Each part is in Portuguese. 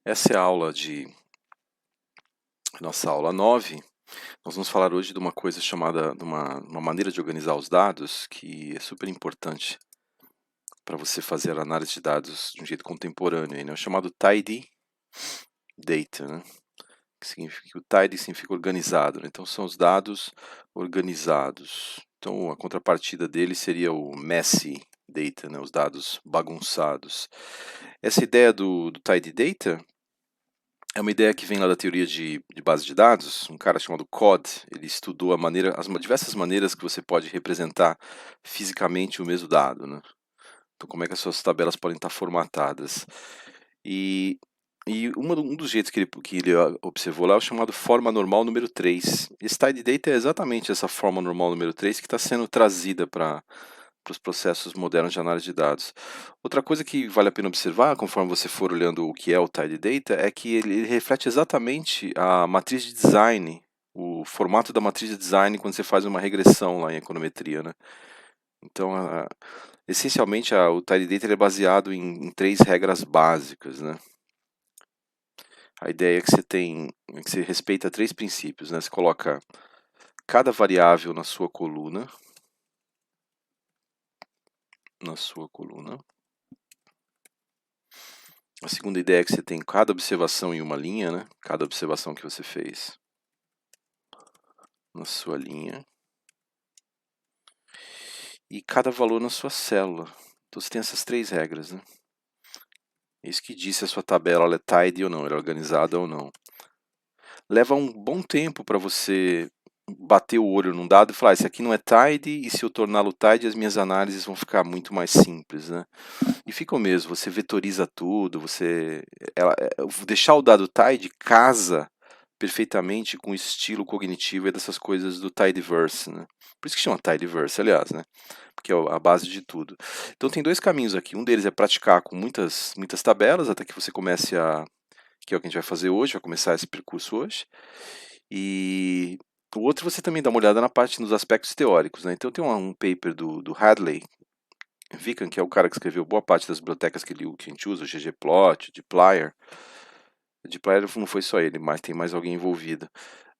Essa é a nossa aula 9. Nós vamos falar hoje de uma coisa chamada, de uma maneira de organizar os dados que é super importante para você fazer a análise de dados de um jeito contemporâneo, né? O chamado Tidy Data, né? Que significa, o tidy significa organizado, né? Então são os dados organizados. Então a contrapartida dele seria o messy data, né? Os dados bagunçados. Essa ideia do tidy data é uma ideia que vem lá da teoria de base de dados. Um cara chamado Cod, ele estudou as diversas maneiras que você pode representar fisicamente o mesmo dado, né? Então, como é que as suas tabelas podem estar formatadas. E, um dos jeitos que ele observou lá é o chamado forma normal número 3. Esse tidy data é exatamente essa forma normal número 3 que está sendo trazida para os processos modernos de análise de dados. Outra coisa que vale a pena observar, conforme você for olhando o que é o tidy data, é que ele reflete exatamente a matriz de design, o formato da matriz de design quando você faz uma regressão lá em econometria, né? Então, essencialmente, o tidy data ele é baseado em três regras básicas, né? A ideia é que você respeita três princípios, né? Você coloca cada variável na sua coluna, A segunda ideia é que você tem cada observação em uma linha, né? Cada observação que você fez na sua linha. E cada valor na sua célula. Então você tem essas três regras, né? É isso que diz se a sua tabela ela é tidy ou não, ela é organizada ou não. Leva um bom tempo para você bater o olho num dado e falar, esse aqui não é tidy, e se eu torná-lo tidy, as minhas análises vão ficar muito mais simples, né? E fica o mesmo, você vetoriza tudo, deixar o dado tidy casa perfeitamente com o estilo cognitivo e dessas coisas do tidyverse, né? Por isso que chama tidyverse, aliás, né? Porque é a base de tudo. Então tem dois caminhos aqui. Um deles é praticar com muitas tabelas até que você comece que é o que a gente vai fazer hoje, vai começar esse percurso hoje. E o outro você também dá uma olhada na parte nos aspectos teóricos, né? Então tem um paper do Hadley Wickham, que é o cara que escreveu boa parte das bibliotecas que a gente usa, o ggplot, o dplyr. O dplyr não foi só ele, mas tem mais alguém envolvido.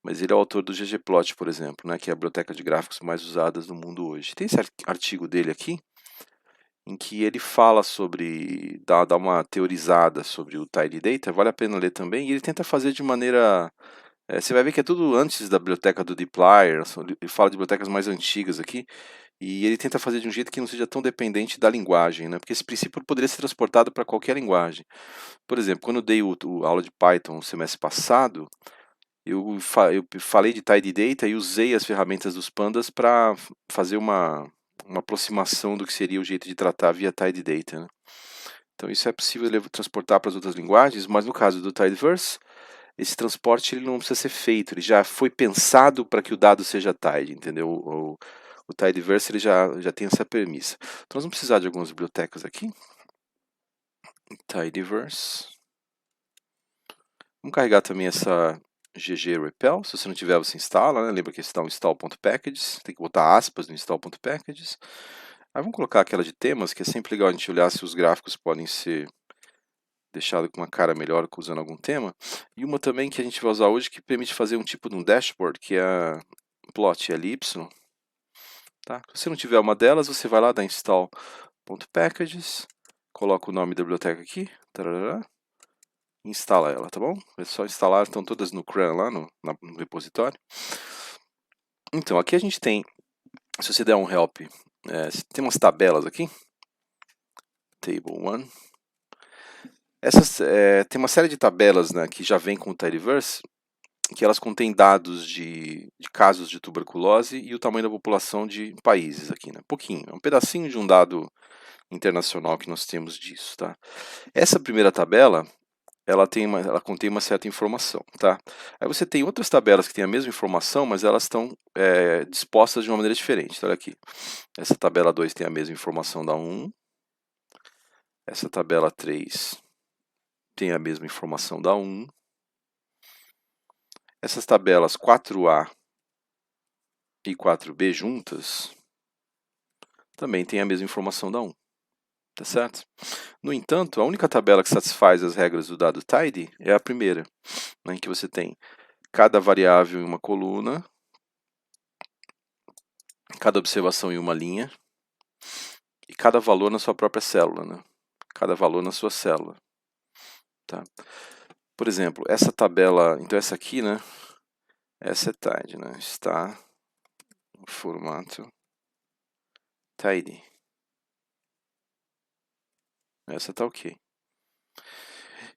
Mas ele é o autor do ggplot, por exemplo, né, que é a biblioteca de gráficos mais usada no mundo hoje. Tem esse artigo dele aqui, em que ele fala sobre, dá uma teorizada sobre o tidy data, vale a pena ler também, e ele tenta fazer de maneira... você vai ver que é tudo antes da biblioteca do dplyr, ele fala de bibliotecas mais antigas aqui, e ele tenta fazer de um jeito que não seja tão dependente da linguagem, né? Porque esse princípio poderia ser transportado para qualquer linguagem. Por exemplo, quando eu dei a aula de Python no semestre passado, eu falei de tidy data e usei as ferramentas dos pandas para fazer uma aproximação do que seria o jeito de tratar via tidy data, né? Então isso é possível transportar para as outras linguagens, mas no caso do tidyverse, esse transporte ele não precisa ser feito, ele já foi pensado para que o dado seja tidy, entendeu? O tidyverse ele já tem essa premissa. Então nós vamos precisar de algumas bibliotecas aqui. Tidyverse. Vamos carregar também essa ggRepel. Se você não tiver, você instala, né? Lembra que está o install.packages. Tem que botar aspas no install.packages. Aí vamos colocar aquela de temas, que é sempre legal a gente olhar se os gráficos podem ser deixados com uma cara melhor usando algum tema. E uma também que a gente vai usar hoje que permite fazer um tipo de um dashboard, que é a plot ly. Tá? Se você não tiver uma delas, você vai lá, dá install.packages, coloca o nome da biblioteca aqui, tarará, e instala ela, tá bom? É só instalar, estão todas no CRAN lá no repositório. Então, aqui a gente tem, se você der um help, tem umas tabelas aqui, table 1. Tem uma série de tabelas, né, que já vem com o Tidyverse, que elas contêm dados de casos de tuberculose e o tamanho da população de países aqui, né? Pouquinho, é um pedacinho de um dado internacional que nós temos disso, tá? Essa primeira tabela, ela contém uma certa informação, tá? Aí você tem outras tabelas que têm a mesma informação, mas elas estão dispostas de uma maneira diferente. Então, olha aqui, essa tabela 2 tem a mesma informação da 1, essa tabela 3 tem a mesma informação da 1, essas tabelas 4A e 4B juntas também têm a mesma informação da 1. tá certo? No entanto, a única tabela que satisfaz as regras do dado tidy é a primeira, né, em que você tem cada variável em uma coluna, cada observação em uma linha e cada valor na sua própria célula, né? Cada valor na sua célula, tá? Por exemplo, essa tabela, então essa aqui, né? Essa é tidy, né? Está em formato tidy. Essa tá ok.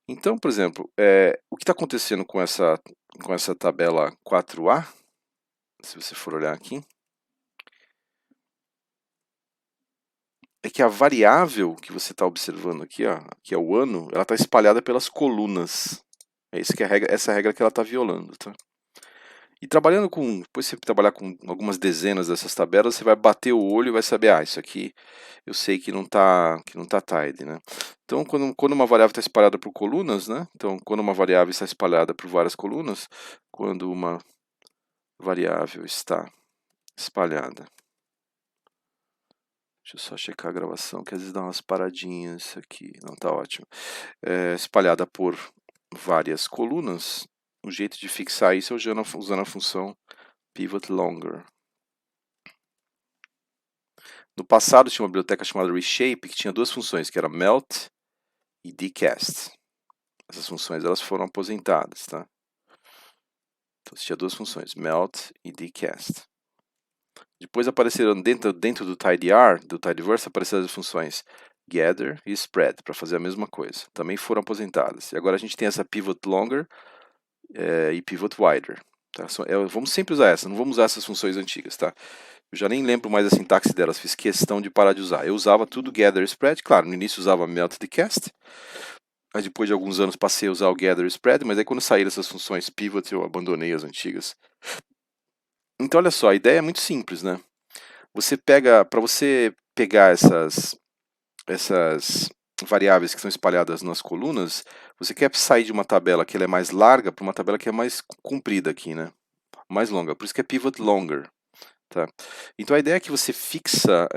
Então, por exemplo, o que está acontecendo com essa tabela 4A, se você for olhar aqui, é que a variável que você está observando aqui, ó, que é o ano, ela está espalhada pelas colunas. É isso que é a regra, essa é a regra que ela está violando, tá? E trabalhando com, depois você trabalhar com algumas dezenas dessas tabelas, você vai bater o olho e vai saber, ah, isso aqui eu sei que não tá tidy, né? Então, quando uma variável está espalhada por colunas, né? Então, quando uma variável está espalhada por várias colunas, quando uma variável está espalhada. Deixa eu só checar a gravação, que às vezes dá umas paradinhas aqui. Não, tá ótimo. Espalhada por várias colunas, o jeito de fixar isso é usando a função pivot longer. No passado tinha uma biblioteca chamada reshape que tinha duas funções, que era melt e decast. Essas funções elas foram aposentadas, tá? Então tinha duas funções, melt e decast. Depois apareceram dentro do tidyr, do tidyverse, apareceram as funções gather e spread para fazer a mesma coisa. Também foram aposentadas. E agora a gente tem essa pivot longer e pivot wider. Tá? Vamos sempre usar essa, não vamos usar essas funções antigas, tá? Eu já nem lembro mais a sintaxe delas, fiz questão de parar de usar. Eu usava tudo gather e spread, claro, no início usava melt e decast, mas depois de alguns anos passei a usar o gather e spread, mas aí quando saíram essas funções pivot eu abandonei as antigas. Então olha só, a ideia é muito simples, né? Para você pegar essas variáveis que são espalhadas nas colunas, você quer sair de uma tabela que ela é mais larga para uma tabela que é mais comprida aqui, né? Mais longa, por isso que é pivot longer. Tá? Então a ideia é que você fixa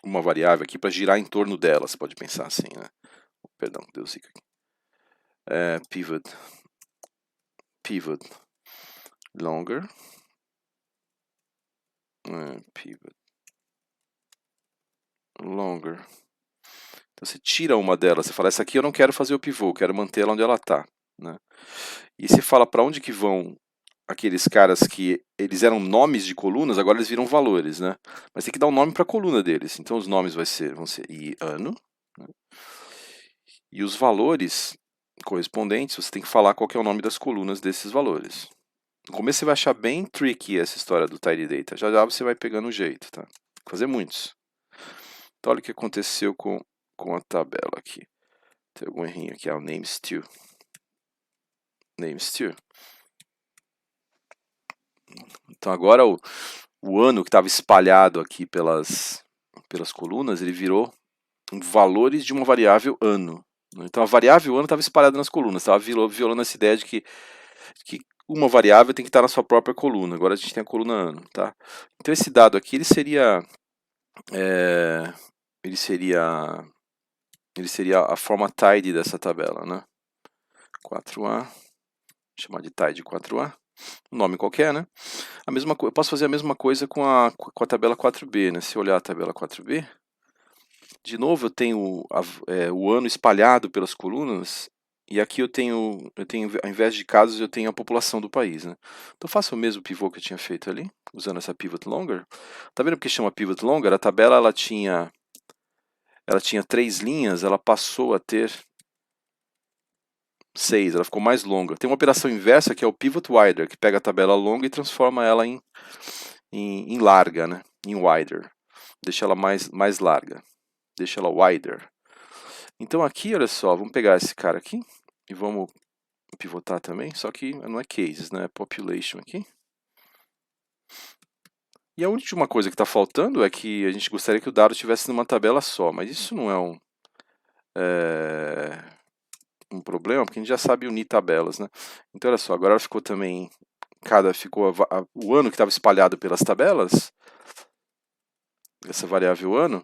uma variável aqui para girar em torno dela, você pode pensar assim, né? Perdão, deu zica aqui. Pivot longer, pivot longer. Então você tira uma delas, você fala, essa aqui eu não quero fazer o pivô, eu quero manter ela onde ela está, né? E você fala para onde que vão aqueles caras que eles eram nomes de colunas, agora eles viram valores, né? Mas tem que dar um nome para a coluna deles. Então os nomes vão ser ano, né? E os valores correspondentes, você tem que falar qual que é o nome das colunas desses valores. No começo você vai achar bem tricky essa história do tidy data. Já já você vai pegando o jeito, tá? Fazer muitos. Então olha o que aconteceu com a tabela aqui. Tem algum errinho aqui, o name stew. Name stew. Então agora o ano que estava espalhado aqui pelas colunas, ele virou valores de uma variável ano. Então a variável ano estava espalhada nas colunas, estava violando essa ideia de que uma variável tem que estar na sua própria coluna. Agora a gente tem a coluna ano, tá? Então esse dado aqui ele seria a forma tidy dessa tabela, né? 4A, chamar de tidy 4A, um nome qualquer, né? Eu posso fazer a mesma coisa com a tabela 4B, né? Se eu olhar a tabela 4B, de novo eu tenho o ano espalhado pelas colunas, e aqui eu tenho, ao invés de casos, eu tenho a população do país, né? Então eu faço o mesmo pivô que eu tinha feito ali, usando essa pivot longer. Tá vendo porque chama pivot longer? A tabela ela tinha 3 linhas, ela passou a ter 6, ela ficou mais longa. Tem uma operação inversa que é o pivot wider, que pega a tabela longa e transforma ela em larga, né? Em wider. Deixa ela mais larga. Deixa ela wider. Então aqui, olha só, vamos pegar esse cara aqui e vamos pivotar também, só que não é cases, né? É population aqui. E a última coisa que está faltando é que a gente gostaria que o dado estivesse numa tabela só, mas isso não é um problema, porque a gente já sabe unir tabelas, né? Então olha só, agora ficou também, o ano que estava espalhado pelas tabelas, essa variável ano,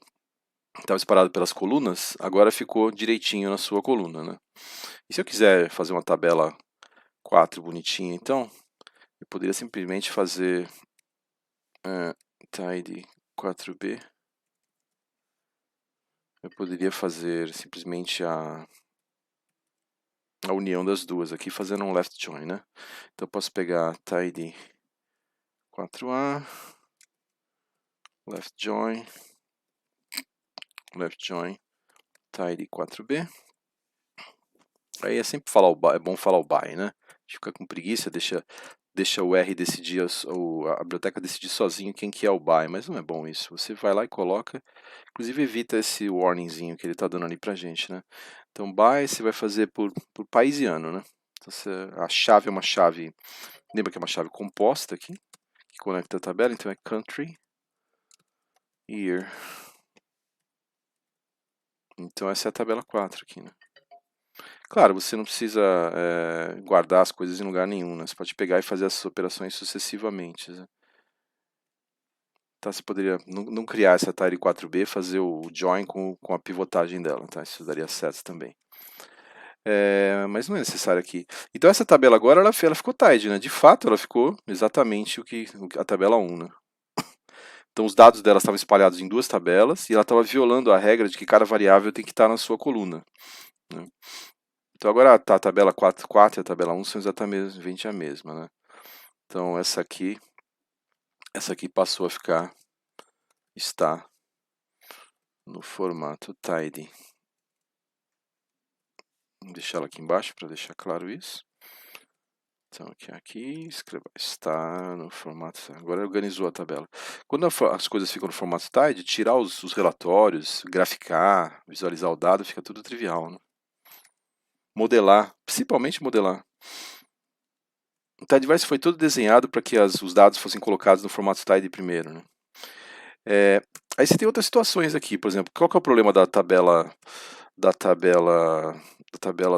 estava separado pelas colunas, agora ficou direitinho na sua coluna, né? E se eu quiser fazer uma tabela 4 bonitinha, então, eu poderia simplesmente fazer tidy 4b. Eu poderia fazer simplesmente a união das duas aqui, fazendo um left join, né? Então eu posso pegar tidy 4a, left join, tidy 4b. Aí é sempre falar é bom falar o by, né? A gente fica com preguiça, deixa o R decidir, a biblioteca decidir sozinho quem que é o by, mas não é bom isso. Você vai lá e coloca, inclusive evita esse warningzinho que ele está dando ali pra gente, né? Então by você vai fazer por país e ano, né? Então, a chave é uma chave, lembra que é uma chave composta aqui, que conecta a tabela, então é country, year. Então essa é a tabela 4 aqui, né? Claro, você não precisa guardar as coisas em lugar nenhum, né? Você pode pegar e fazer essas operações sucessivamente, né? Tá, você poderia não criar essa tidy 4b, fazer o join com a pivotagem dela, tá? Isso daria certo também. Mas não é necessário aqui. Então essa tabela agora, ela ficou tidy, né? De fato, ela ficou exatamente a tabela 1, né? Então os dados dela estavam espalhados em duas tabelas e ela estava violando a regra de que cada variável tem que estar na sua coluna, né? Então agora a tabela 4 e a tabela 1 são exatamente a mesma, né? Então essa aqui passou a está no formato tidy. Vou deixar ela aqui embaixo para deixar claro isso. Então aqui, escreva, está no formato, agora organizou a tabela. Quando as coisas ficam no formato tidy, tirar os relatórios, graficar, visualizar o dado, fica tudo trivial, né? Modelar, principalmente modelar. O Tidyverse foi todo desenhado para que os dados fossem colocados no formato tidy primeiro, né? Aí você tem outras situações aqui, por exemplo, qual que é o problema da tabela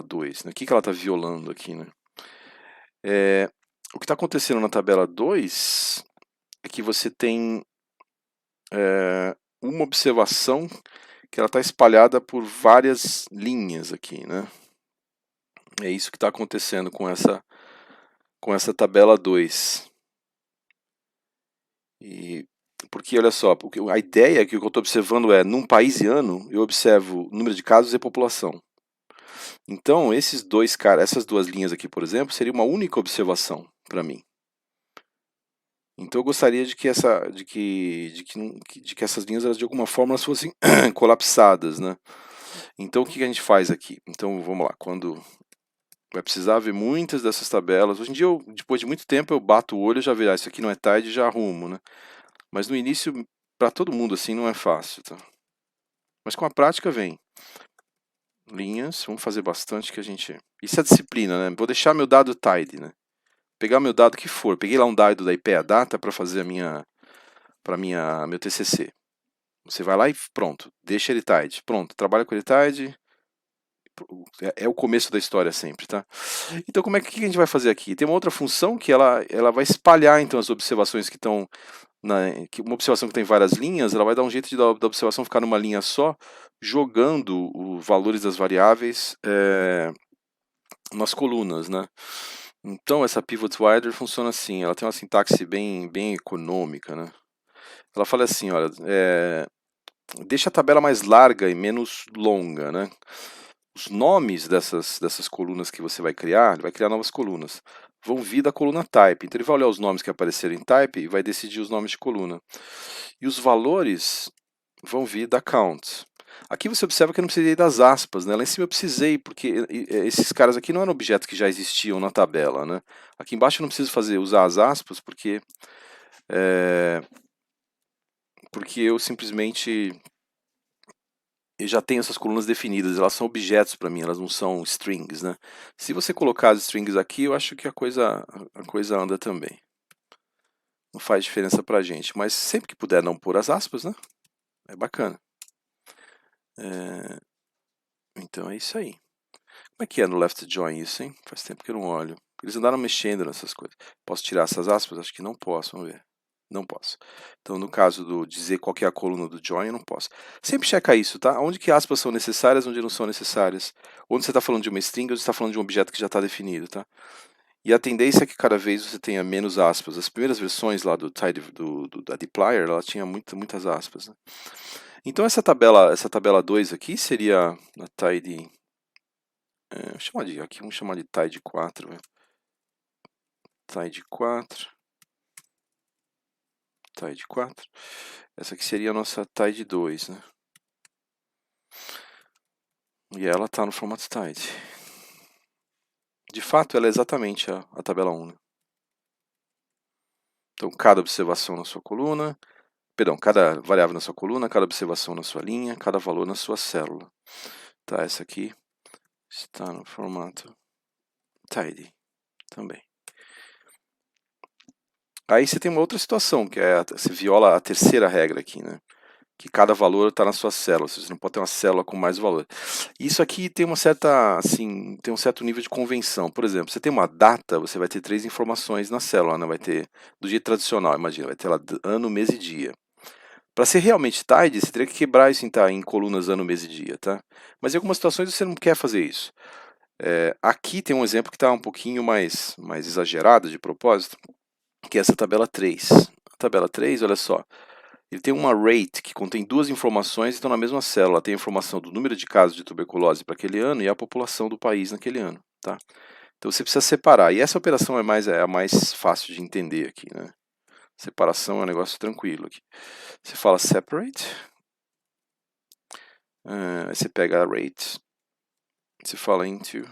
2, né? O que ela está violando aqui, né? O que está acontecendo na tabela 2 é que você tem uma observação que ela está espalhada por várias linhas aqui, né? É isso que está acontecendo com essa tabela 2. Porque, olha só, a ideia é que o que eu estou observando é, num país e ano, eu observo número de casos e população. Então, essas duas linhas aqui, por exemplo, seria uma única observação para mim. Então, eu gostaria de que essas linhas, elas, de alguma forma, elas fossem colapsadas, né? Então, o que a gente faz aqui? Então, vamos lá, quando vai precisar ver muitas dessas tabelas. Hoje em dia, depois de muito tempo, eu bato o olho e já vejo, isso aqui não é tidy, já arrumo, né? Mas no início, para todo mundo assim, não é fácil, tá? Mas com a prática vem. Linhas, vamos fazer bastante que a gente... Isso é disciplina, né? Vou deixar meu dado tidy, né? Pegar meu dado que for. Peguei lá um dado da IPEA Data para fazer meu TCC. Você vai lá e pronto, deixa ele tidy. Pronto, trabalha com ele tidy. É o começo da história sempre, tá? Então, como é que a gente vai fazer aqui? Tem uma outra função que ela vai espalhar então as observações que estão uma observação que tem várias linhas, ela vai dar um jeito da observação ficar numa linha só, jogando os valores das variáveis nas colunas, né? Então essa pivot wider funciona assim, ela tem uma sintaxe bem econômica, né? Ela fala assim, olha, deixa a tabela mais larga e menos longa, né? Os nomes dessas colunas que você vai criar, ele vai criar novas colunas, vão vir da coluna type. Então ele vai olhar os nomes que apareceram em type e vai decidir os nomes de coluna. E os valores vão vir da count. Aqui você observa que eu não precisei das aspas, né? Lá em cima eu precisei, porque esses caras aqui não eram objetos que já existiam na tabela, né? Aqui embaixo eu não preciso usar as aspas, porque eu simplesmente já tenho essas colunas definidas, elas são objetos para mim, elas não são strings, né? Se você colocar as strings aqui, eu acho que a coisa anda também. Não faz diferença pra gente, mas sempre que puder não pôr as aspas, né? É bacana. Então é isso aí. Como é que é no left join isso, hein? Faz tempo que eu não olho. Eles andaram mexendo nessas coisas. Posso tirar essas aspas? Acho que não posso, vamos ver. Não posso. Então, no caso do dizer qual que é a coluna do join, eu não posso. Sempre checa isso, tá? Onde que aspas são necessárias, onde não são necessárias. Onde você está falando de uma string, onde você está falando de um objeto que já está definido, tá? E a tendência é que cada vez você tenha menos aspas. As primeiras versões lá do tidy, da dplyr, ela tinha muitas aspas, né? Então essa tabela 2 aqui seria a tidy... vamos chamar de tidy 4. Tidy 4. Tidy 4. Essa aqui seria a nossa tidy 2, né? E ela está no formato tidy. De fato, ela é exatamente a tabela 1. Né? Então, cada observação na sua coluna, perdão, cada variável na sua coluna, cada observação na sua linha, cada valor na sua célula. Tá, essa aqui está no formato tidy também. Aí você tem uma outra situação, que é você viola a terceira regra aqui, né? Que cada valor está na sua célula, você não pode ter uma célula com mais valor. Isso aqui tem uma certa, assim, tem um certo nível de convenção. Por exemplo, você tem uma data, você vai ter 3 informações na célula, né? Vai ter do jeito tradicional, imagina, vai ter lá ano, mês e dia. Para ser realmente tidy, você teria que quebrar isso em colunas ano, mês e dia, tá? Mas em algumas situações você não quer fazer isso. Aqui tem um exemplo que está um pouquinho mais exagerado de propósito, que é essa tabela 3. A tabela 3, olha só, ele tem uma rate que contém 2 informações que estão na mesma célula. Tem a informação do número de casos de tuberculose para aquele ano e a população do país naquele ano, tá? Então você precisa separar. E essa operação é a mais fácil de entender aqui, né? Separação é um negócio tranquilo aqui. Você fala separate, aí você pega a rate, você fala into,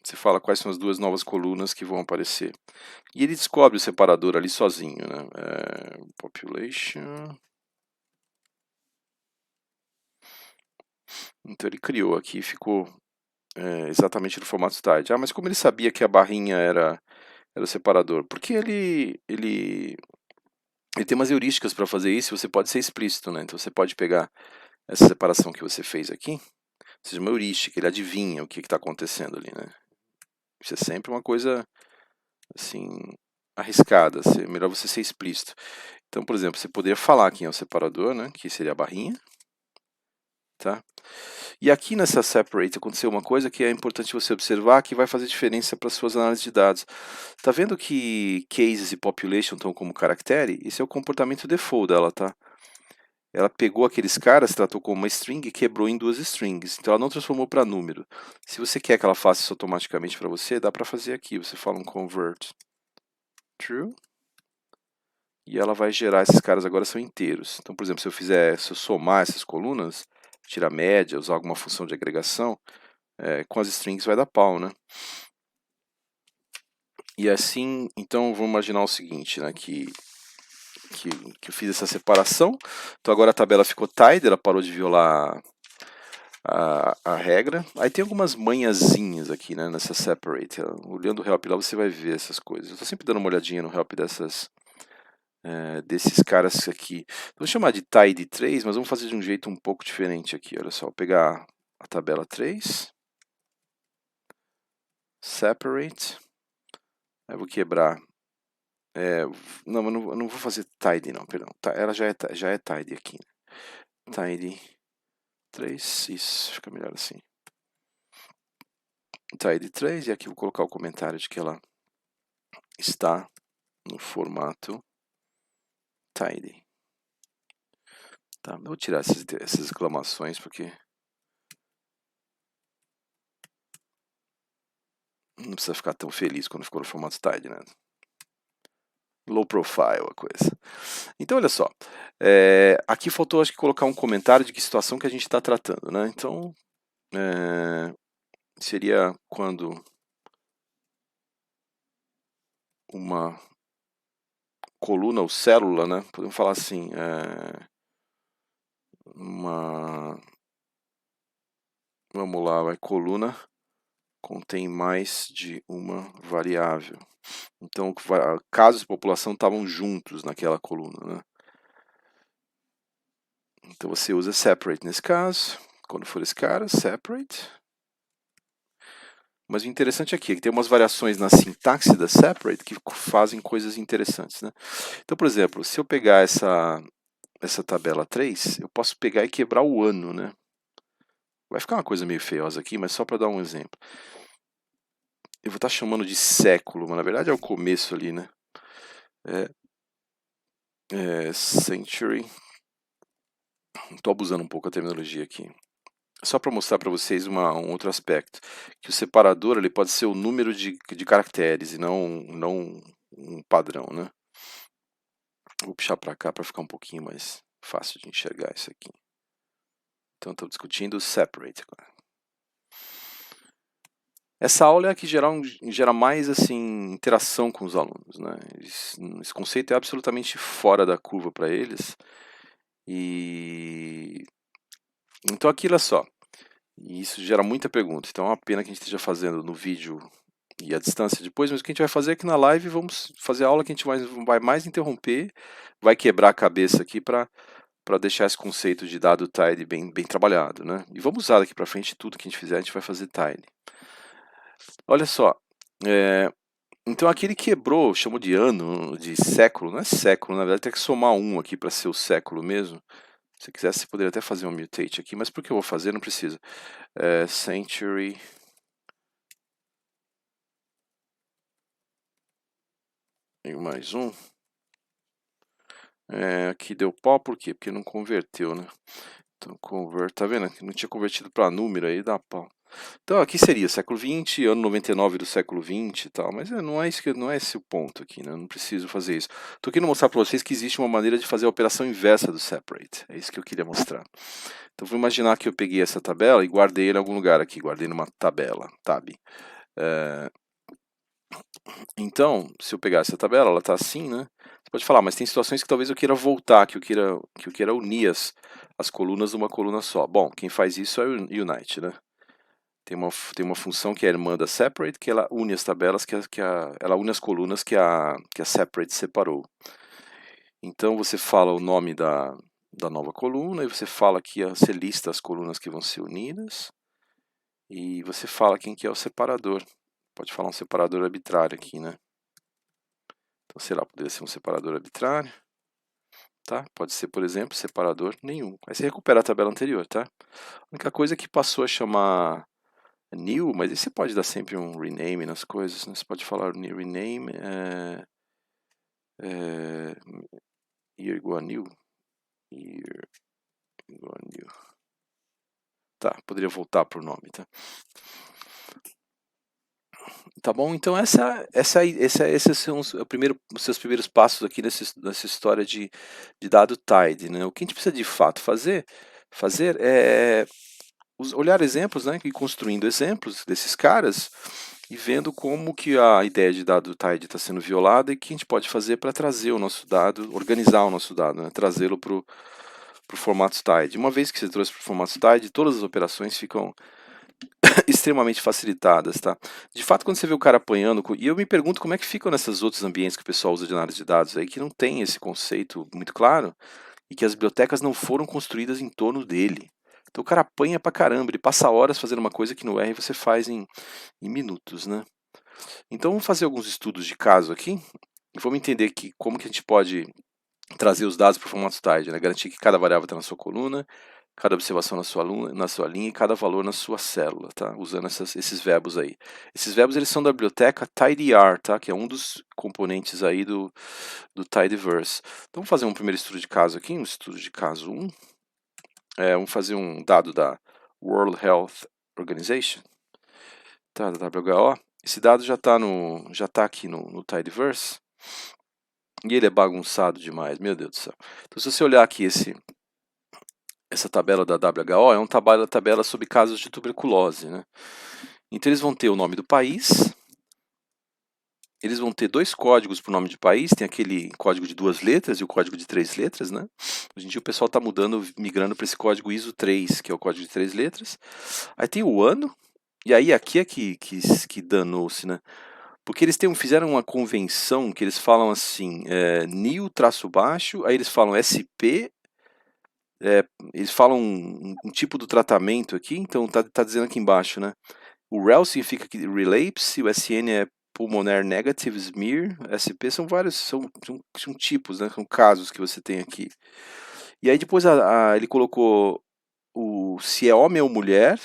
você fala quais são as 2 novas colunas que vão aparecer. E ele descobre o separador ali sozinho, né? Population. Então ele criou aqui, ficou exatamente no formato tidy. Mas como ele sabia que a barrinha era o separador? Porque ele tem umas heurísticas para fazer isso, você pode ser explícito, né? Então você pode pegar essa separação que você fez aqui, ou seja, uma heurística, ele adivinha o que está acontecendo ali, né? Isso é sempre uma coisa, assim, arriscada, melhor você ser explícito. Então, por exemplo, você poderia falar quem é o separador, né? Que seria a barrinha, tá? E aqui nessa separate aconteceu uma coisa que é importante você observar que vai fazer diferença para suas análises de dados. Tá vendo que cases e population estão como caractere? Esse é o comportamento default dela, tá? Ela pegou aqueles caras, tratou como uma string e quebrou em 2 strings. Então ela não transformou para número. Se você quer que ela faça isso automaticamente para você, dá para fazer aqui. Você fala um convert true. E ela vai gerar, esses caras agora são inteiros. Então, por exemplo, se eu somar essas colunas, tirar a média, usar alguma função de agregação, com as strings vai dar pau, né? E assim, então vamos imaginar o seguinte, né? Que eu fiz essa separação. Então agora a tabela ficou tidy, ela parou de violar a regra. Aí tem algumas manhãzinhas aqui, né? Nessa separate. Olhando o help lá você vai ver essas coisas. Eu estou sempre dando uma olhadinha no help desses caras aqui. Vou chamar de tidy 3, mas vamos fazer de um jeito um pouco diferente aqui. Olha só, vou pegar a tabela 3, separate, aí vou quebrar. Não, eu não vou fazer tidy não, perdão. Ela já é tidy aqui. Tidy 3, isso, fica melhor assim. Tidy 3, e aqui vou colocar o comentário de que ela está no formato tidy. Tá, eu vou tirar essas exclamações porque não precisa ficar tão feliz quando ficou no formato tidy, né? Low profile a coisa. Então, olha só. Aqui faltou, acho que, colocar um comentário de que situação que a gente está tratando, né? Então, seria quando uma coluna ou célula, né? Podemos falar assim, vamos lá, a coluna contém mais de uma variável. Então, casos de população estavam juntos naquela coluna, né? Então você usa separate nesse caso. Quando for esse cara, separate. Mas o interessante aqui é que tem umas variações na sintaxe da separate que fazem coisas interessantes, né? Então, por exemplo, se eu pegar essa tabela 3, eu posso pegar e quebrar o ano, né? Vai ficar uma coisa meio feiosa aqui, mas só para dar um exemplo. Eu vou estar chamando de século, mas na verdade é o começo ali, né? Century. Estou abusando um pouco da terminologia aqui. Só para mostrar para vocês um outro aspecto, que o separador ele pode ser o número de caracteres e não um padrão, né? Vou puxar para cá para ficar um pouquinho mais fácil de enxergar isso aqui. Então, estou discutindo o separate agora. Essa aula é a que gera mais assim, interação com os alunos, né? Esse conceito é absolutamente fora da curva para eles. Então aqui, olha só, e isso gera muita pergunta. Então é uma pena que a gente esteja fazendo no vídeo e à distância depois, mas o que a gente vai fazer é que na live vamos fazer a aula que a gente vai mais interromper, vai quebrar a cabeça aqui para deixar esse conceito de dado tidy bem trabalhado, né? E vamos usar daqui para frente tudo que a gente fizer, a gente vai fazer tidy. Olha só, então aqui ele quebrou, chamou de ano, de século, não é século, na verdade tem que somar um aqui para ser o século mesmo. Se quisesse, você poderia até fazer um mutate aqui, mas por que eu vou fazer? Não precisa. Century. E mais um. Aqui deu pau, por quê? Porque não converteu, né? Então, tá vendo? Não tinha convertido para número, aí dá pau. Então, aqui seria século XX, ano 99 do século XX e tal, mas não é esse o ponto aqui, né? Eu não preciso fazer isso. Estou querendo mostrar para vocês que existe uma maneira de fazer a operação inversa do separate. É isso que eu queria mostrar. Então, vou imaginar que eu peguei essa tabela e guardei ela em algum lugar aqui. Guardei numa tabela, tab. Então, se eu pegar essa tabela, ela está assim, né? Você pode falar, mas tem situações que talvez eu queira voltar, que eu queira unir as colunas numa coluna só. Bom, quem faz isso é o Unite, né? Tem uma função que é a irmã da separate, que ela une as tabelas, ela une as colunas que a separate separou. Então você fala o nome da nova coluna, e você fala que você lista as colunas que vão ser unidas, e você fala quem que é o separador. Pode falar um separador arbitrário aqui, né? Então, sei lá, poderia ser um separador arbitrário, tá? Pode ser, por exemplo, separador nenhum. Aí você recupera a tabela anterior, tá? A única coisa é que passou a chamar new, mas aí você pode dar sempre um rename nas coisas, né? Você pode falar rename year igual a new, year igual a new. Tá, poderia voltar para o nome, tá? Tá bom? Então esses são os seus primeiros passos aqui nessa história de dado tidy, né? O que a gente precisa de fato fazer é olhar exemplos, né? E construindo exemplos desses caras e vendo como que a ideia de dado tidy está sendo violada e o que a gente pode fazer para trazer o nosso dado, organizar o nosso dado, né? Trazê-lo para o formato tidy. Uma vez que você trouxe para o formato tidy, todas as operações ficam extremamente facilitadas, tá? De fato, quando você vê o cara apanhando, e eu me pergunto como é que ficam nesses outros ambientes que o pessoal usa de análise de dados aí, que não tem esse conceito muito claro, e que as bibliotecas não foram construídas em torno dele. Então o cara apanha pra caramba, ele passa horas fazendo uma coisa que no R você faz em minutos, né? Então vamos fazer alguns estudos de caso aqui, e vamos entender como que a gente pode trazer os dados para o formato tidy, né? Garantir que cada variável está na sua coluna, cada observação na sua linha e cada valor na sua célula, tá? Usando esses verbos aí. Esses verbos eles são da biblioteca tidyr, tá? Que é um dos componentes aí do tidyverse. Então vamos fazer um primeiro estudo de caso aqui, um estudo de caso 1. Vamos fazer um dado da World Health Organization, tá? Da WHO. Esse dado já está aqui no tidyverse. E ele é bagunçado demais, meu Deus do céu. Então se você olhar aqui essa tabela da WHO, é uma tabela sobre casos de tuberculose, né? Então eles vão ter o nome do país, eles vão ter dois códigos para o nome de país, tem aquele código de 2 letras e o código de 3 letras, né? Hoje em dia o pessoal está migrando para esse código ISO 3, que é o código de 3 letras. Aí tem o ano, e aí aqui é que danou-se, né? Porque eles fizeram uma convenção que eles falam assim, NIL-baixo, aí eles falam SP, eles falam um tipo do tratamento aqui, então tá dizendo aqui embaixo, né? O REL significa que relapse, o SN é pulmonary negative smear, SP são vários, são tipos, né? São casos que você tem aqui. E aí depois ele colocou se é homem ou mulher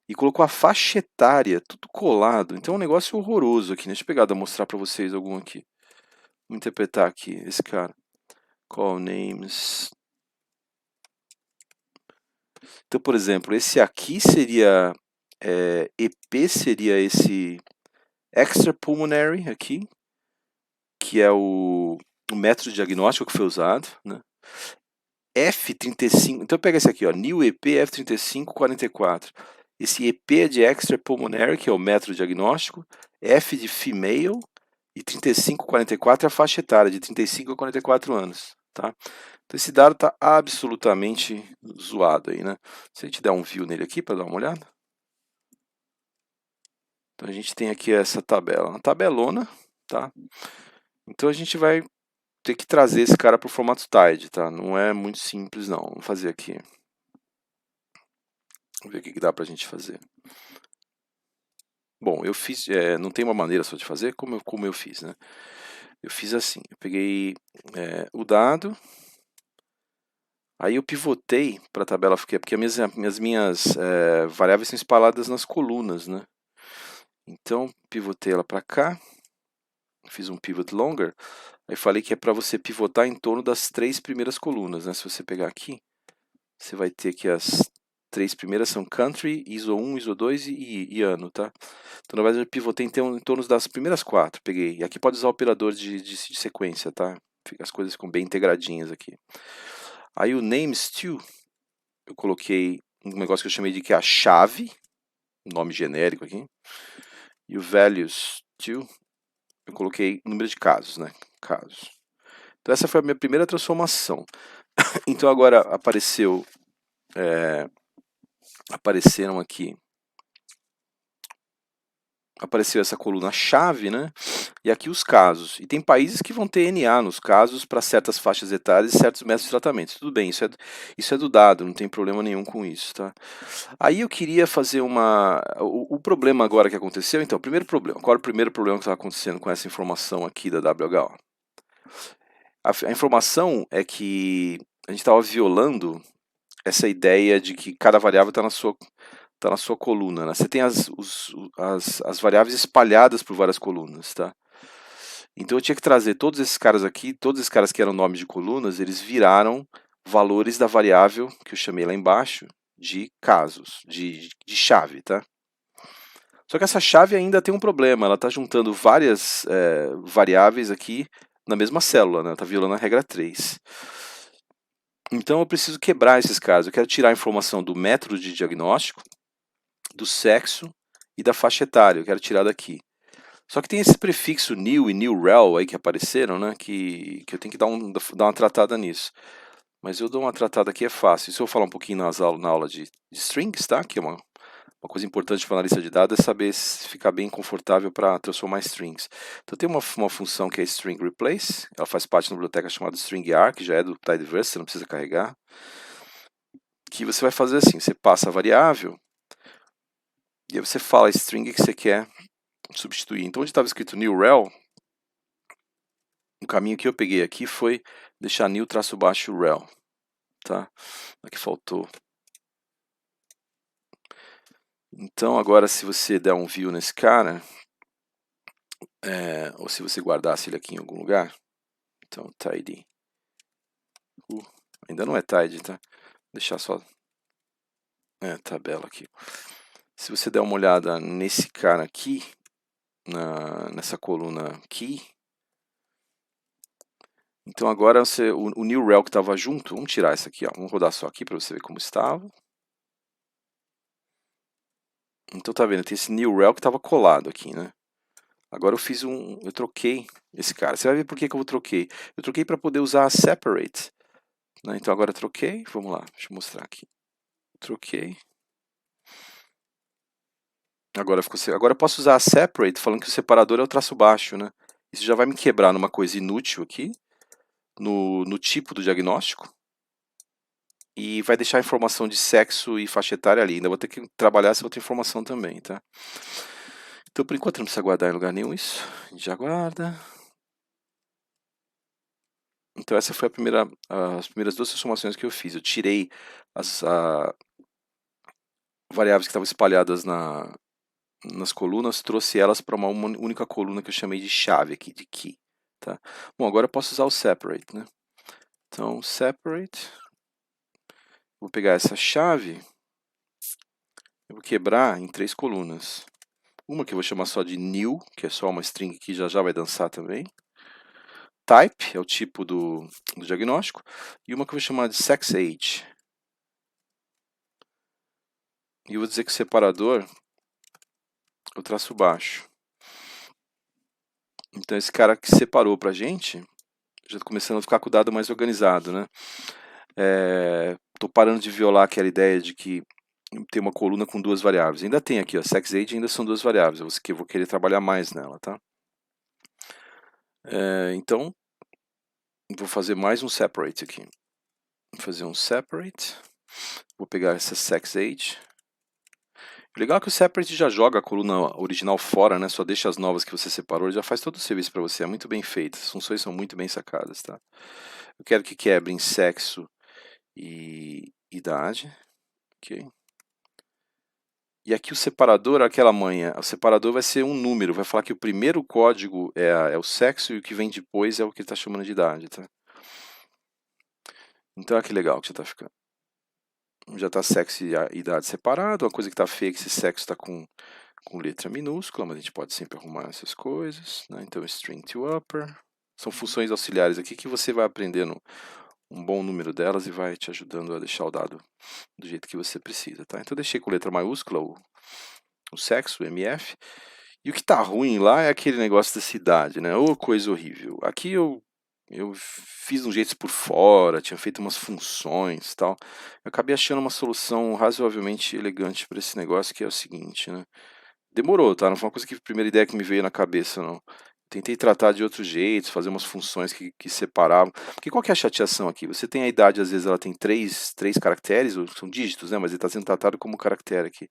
e colocou a faixa etária, tudo colado. Então é um negócio horroroso aqui. Deixa eu pegar, mostrar para vocês algum aqui. Vou interpretar aqui esse cara. Call names. Então, por exemplo, esse aqui seria EP, seria esse extrapulmonary aqui, que é o método diagnóstico que foi usado, né? F35, então pega esse aqui, ó, New EP F3544. Esse EP é de extrapulmonary, que é o método diagnóstico, F de female e 3544 é a faixa etária, de 35 a 44 anos, tá? Então esse dado está absolutamente zoado aí, né? Se a gente der um view nele aqui para dar uma olhada. Então a gente tem aqui essa tabela, uma tabelona, tá? Então a gente vai ter que trazer esse cara para o formato TIDE, tá? Não é muito simples não. Vamos fazer aqui. Vamos ver o que dá para a gente fazer. Bom, eu fiz, não tem uma maneira só de fazer, como eu fiz, né? Eu fiz assim, eu peguei o dado, aí eu pivotei para a tabela, porque as minhas variáveis são espalhadas nas colunas, né? Então, pivotei ela para cá, fiz um pivot longer, aí falei que é para você pivotar em torno das 3 primeiras colunas, né? Se você pegar aqui, você vai ter que as 3 primeiras são country, ISO 1, ISO 2 e ano, tá? Então, na verdade, eu pivotei em torno das primeiras 4, peguei. E aqui pode usar o operador de sequência, tá? As coisas ficam bem integradinhas aqui. Aí o names to, eu coloquei um negócio que eu chamei de que é a chave, nome genérico aqui. E o values to, eu coloquei número de casos, né? Casos. Então essa foi a minha primeira transformação. Então agora apareceram aqui, apareceu essa coluna chave, né? E aqui os casos. E tem países que vão ter NA nos casos para certas faixas etárias e certos métodos de tratamento. Tudo bem, isso é do dado, não tem problema nenhum com isso, tá? Aí eu queria fazer o problema agora que aconteceu, então, primeiro problema. Qual é o primeiro problema que está acontecendo com essa informação aqui da WHO? A informação é que a gente estava violando essa ideia de que cada variável está na sua coluna, né? Você tem as variáveis espalhadas por várias colunas, tá? Então eu tinha que trazer todos esses caras aqui, todos esses caras que eram nomes de colunas, eles viraram valores da variável que eu chamei lá embaixo de casos, de chave, tá? Só que essa chave ainda tem um problema, ela está juntando várias variáveis aqui na mesma célula, né? Está violando a regra 3. Então eu preciso quebrar esses casos, eu quero tirar a informação do método de diagnóstico, do sexo e da faixa etária, eu quero tirar daqui. Só que tem esse prefixo new e new rel aí que apareceram, né? Que eu tenho que dar uma tratada nisso. Mas eu dou uma tratada aqui, é fácil. Isso eu vou falar um pouquinho na aula de strings, tá? Que é uma coisa importante para analista de dados, é saber ficar bem confortável para transformar strings. Então tem uma função que é string replace, ela faz parte de uma biblioteca chamada stringr, que já é do Tidyverse, você não precisa carregar. Que você vai fazer assim, você passa a variável, e aí você fala a string que você quer substituir. Então onde estava escrito new rel, o caminho que eu peguei aqui foi deixar new traço-baixo rel, tá? Aqui faltou. Então agora se você der um view nesse cara, ou se você guardasse ele aqui em algum lugar, então tidy, ainda não é tidy, tá? Deixar só tabela aqui. Se você der uma olhada nesse cara aqui, nessa coluna key, então agora o new rel que estava junto, vamos tirar essa aqui, ó, vamos rodar só aqui para você ver como estava. Então tá vendo, tem esse new rel que estava colado aqui, né? Agora eu troquei esse cara. Você vai ver por que eu troquei. Eu troquei para poder usar a separate, né? Então agora eu troquei, vamos lá, deixa eu mostrar aqui. Troquei. Agora eu posso usar a separate falando que o separador é o traço baixo, né? Isso já vai me quebrar numa coisa inútil aqui, no tipo do diagnóstico. e vai deixar a informação de sexo e faixa etária ali. Ainda vou ter que trabalhar essa outra informação também, tá? Então, por enquanto, não precisa guardar em lugar nenhum isso. A gente já guarda. Então, essa foi as primeiras duas transformações que eu fiz. Eu tirei as variáveis que estavam espalhadas nas colunas, trouxe elas para uma única coluna que eu chamei de chave aqui, de key. Tá? Bom, agora eu posso usar o separate, né? Então, separate. Vou pegar essa chave, eu vou quebrar em 3 colunas. Uma que eu vou chamar só de new, que é só uma string que já vai dançar também. Type, é o tipo do diagnóstico. E uma que eu vou chamar de sex age. E eu vou dizer que o separador eu traço baixo. Então esse cara que separou pra gente, já tô começando a ficar com o dado mais organizado, né? Tô parando de violar aquela ideia de que tem uma coluna com 2 variáveis. Ainda tem aqui, ó, sex age ainda são 2 variáveis, eu vou querer trabalhar mais nela, tá? Então, vou fazer mais um separate aqui. Vou fazer um separate, vou pegar essa sex age. O legal é que o separate já joga a coluna original fora, né? Só deixa as novas que você separou, ele já faz todo o serviço para você, é muito bem feito, as funções são muito bem sacadas, tá? Eu quero que quebre em sexo e idade, ok? E aqui o separador, aquela manha, o separador vai ser um número, vai falar que o primeiro código é o sexo e o que vem depois é o que ele está chamando de idade, tá? Então olha que legal que já está ficando. Já está sexo e idade separado, uma coisa que está feia é que esse sexo está com letra minúscula, mas a gente pode sempre arrumar essas coisas, né? Então string to upper, são funções auxiliares aqui que você vai aprendendo um bom número delas e vai te ajudando a deixar o dado do jeito que você precisa, tá? Então eu deixei com letra maiúscula o sexo, o MF, e o que tá ruim lá é aquele negócio da cidade, né? Ô, coisa horrível. Aqui eu fiz um jeito por fora, tinha feito umas funções e tal. Eu acabei achando uma solução razoavelmente elegante para esse negócio, que é o seguinte, né? Demorou, tá? Não foi uma coisa que a primeira ideia que me veio na cabeça, não. Tentei tratar de outros jeitos, fazer umas funções que separavam. Porque qual que é a chateação aqui? Você tem a idade, às vezes ela tem três caracteres, ou são dígitos, né? Mas ele está sendo tratado como caractere aqui,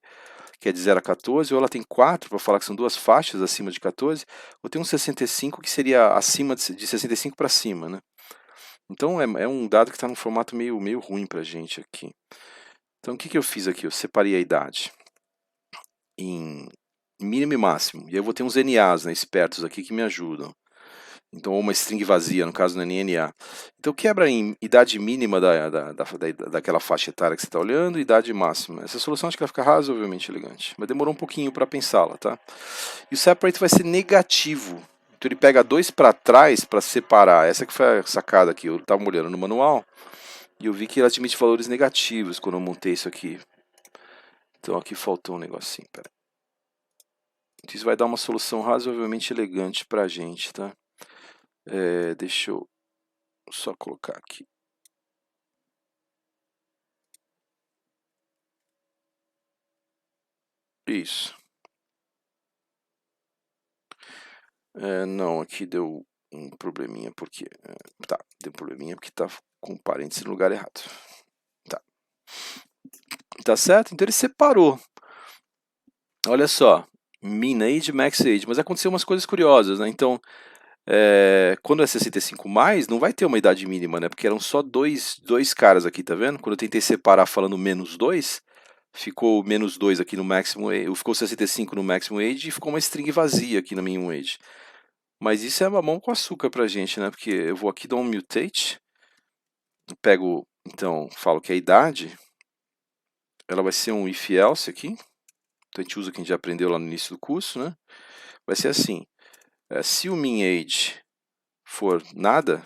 que é de 0 a 14, ou ela tem 4, para falar que são 2 faixas acima de 14, ou tem um 65 que seria acima de 65 para cima, né? Então é um dado que está num formato meio ruim para a gente aqui. Então o que eu fiz aqui? Eu separei a idade em mínimo e máximo. E eu vou ter uns NAs, né, espertos aqui que me ajudam. Então, ou uma string vazia, no caso não é nem NA. Então quebra em idade mínima daquela faixa etária que você está olhando e idade máxima. Essa solução acho que vai ficar razoavelmente elegante, mas demorou um pouquinho para pensá-la, tá? E o separate vai ser negativo. Então ele pega 2 para trás para separar. Essa que foi a sacada aqui. Eu estava olhando no manual e eu vi que ele admite valores negativos quando eu montei isso aqui. Então aqui faltou um negocinho, pera. Isso vai dar uma solução razoavelmente elegante para a gente, tá? Deixa eu só colocar aqui. Isso. Não, aqui deu um probleminha porque... tá, deu um probleminha porque tá com parênteses no lugar errado. Tá. Tá certo? Então ele separou. Olha só. Min age, max age. Mas aconteceu umas coisas curiosas, né? Então, quando é 65+, não vai ter uma idade mínima, né? Porque eram só dois caras aqui, tá vendo? Quando eu tentei separar falando -2, ficou -2 aqui no máximo age, ficou 65 no máximo age e ficou uma string vazia aqui no minimum age. Mas isso é mamão com açúcar pra gente, né? Porque eu vou aqui dar um mutate, pego, então, falo que a idade, ela vai ser um if else aqui, então a gente usa o que a gente já aprendeu lá no início do curso, né? Vai ser assim, se o min age for nada,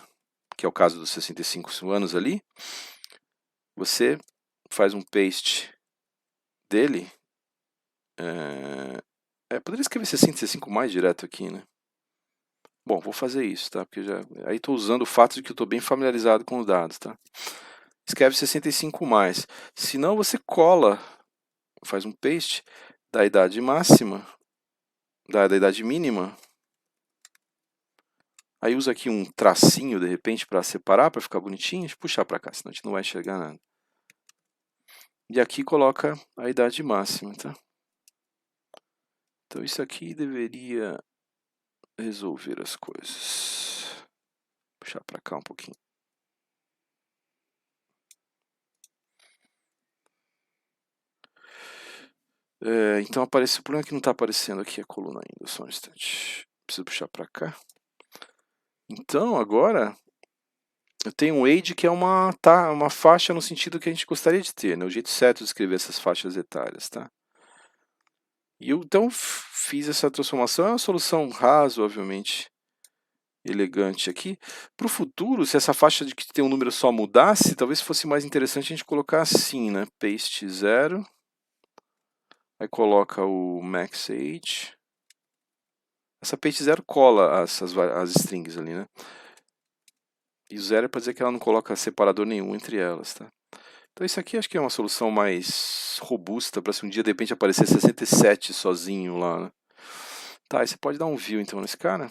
que é o caso dos 65 anos ali, você faz um paste dele, poderia escrever 65 mais direto aqui, né? Bom, vou fazer isso, tá? Porque aí estou usando o fato de que eu estou bem familiarizado com os dados, tá? Escreve 65 mais. Se não, você cola, faz um paste da idade máxima, da idade mínima. Aí usa aqui um tracinho, de repente, para separar, para ficar bonitinho. Deixa eu puxar para cá, senão a gente não vai enxergar nada. E aqui coloca a idade máxima, tá? Então isso aqui deveria resolver as coisas. Vou puxar para cá um pouquinho. Então aparece, o problema é que não está aparecendo aqui a coluna ainda, só um instante. Preciso puxar para cá. Então agora eu tenho um age que é uma faixa no sentido que a gente gostaria de ter, né? O jeito certo de escrever essas faixas etárias, tá? E eu então fiz essa transformação, é uma solução razoavelmente elegante aqui. Para o futuro, se essa faixa de que tem um número só mudasse, talvez fosse mais interessante a gente colocar assim, né? Paste 0, aí coloca o max age. Essa paste 0 cola as strings ali, né? E o 0 é para dizer que ela não coloca separador nenhum entre elas, tá? Então isso aqui acho que é uma solução mais robusta para se um dia de repente aparecer 67 sozinho lá, né? Tá, aí você pode dar um view então nesse cara.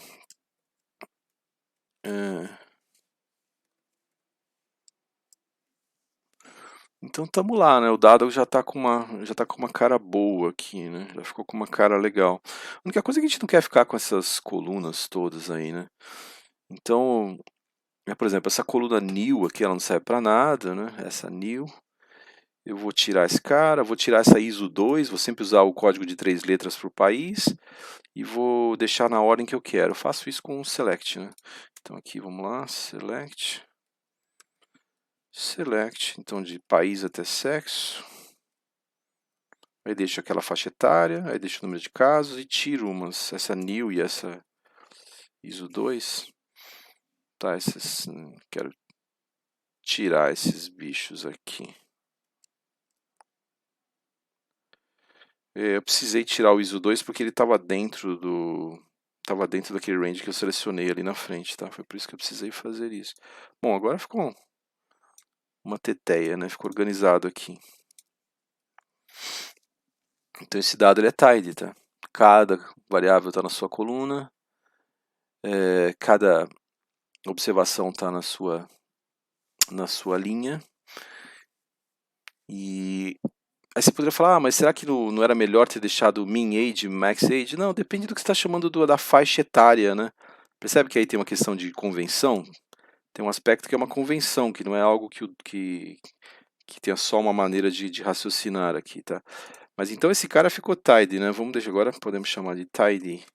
Então tamo lá, né? O dado já tá com uma cara boa aqui, né? Já ficou com uma cara legal. A única coisa é que a gente não quer ficar com essas colunas todas aí, né? Então, por exemplo, essa coluna new aqui, ela não serve para nada, né? Essa new. Eu vou tirar esse cara, vou tirar essa ISO 2, vou sempre usar o código de 3 letras para o país e vou deixar na ordem que eu quero. Eu faço isso com o select, né? Então aqui, vamos lá, select. Select, então de país até sexo. Aí deixo aquela faixa etária, aí deixo o número de casos e tiro essa new e essa ISO 2. Tá, quero tirar esses bichos aqui. Eu precisei tirar o ISO 2 porque ele estava dentro daquele range que eu selecionei ali na frente, tá? Foi por isso que eu precisei fazer isso. Bom, agora ficou uma teteia, né? Ficou organizado aqui. Então esse dado ele é tidy, tá? Cada variável está na sua coluna, cada observação está na sua linha. E aí você poderia falar, mas será que não era melhor ter deixado min age, max age? Não, depende do que você está chamando da faixa etária, né? Percebe que aí tem uma questão de convenção? Tem um aspecto que é uma convenção, que não é algo que tenha só uma maneira de raciocinar aqui, tá? Mas então esse cara ficou tidy, né? Vamos deixar agora, podemos chamar de tidy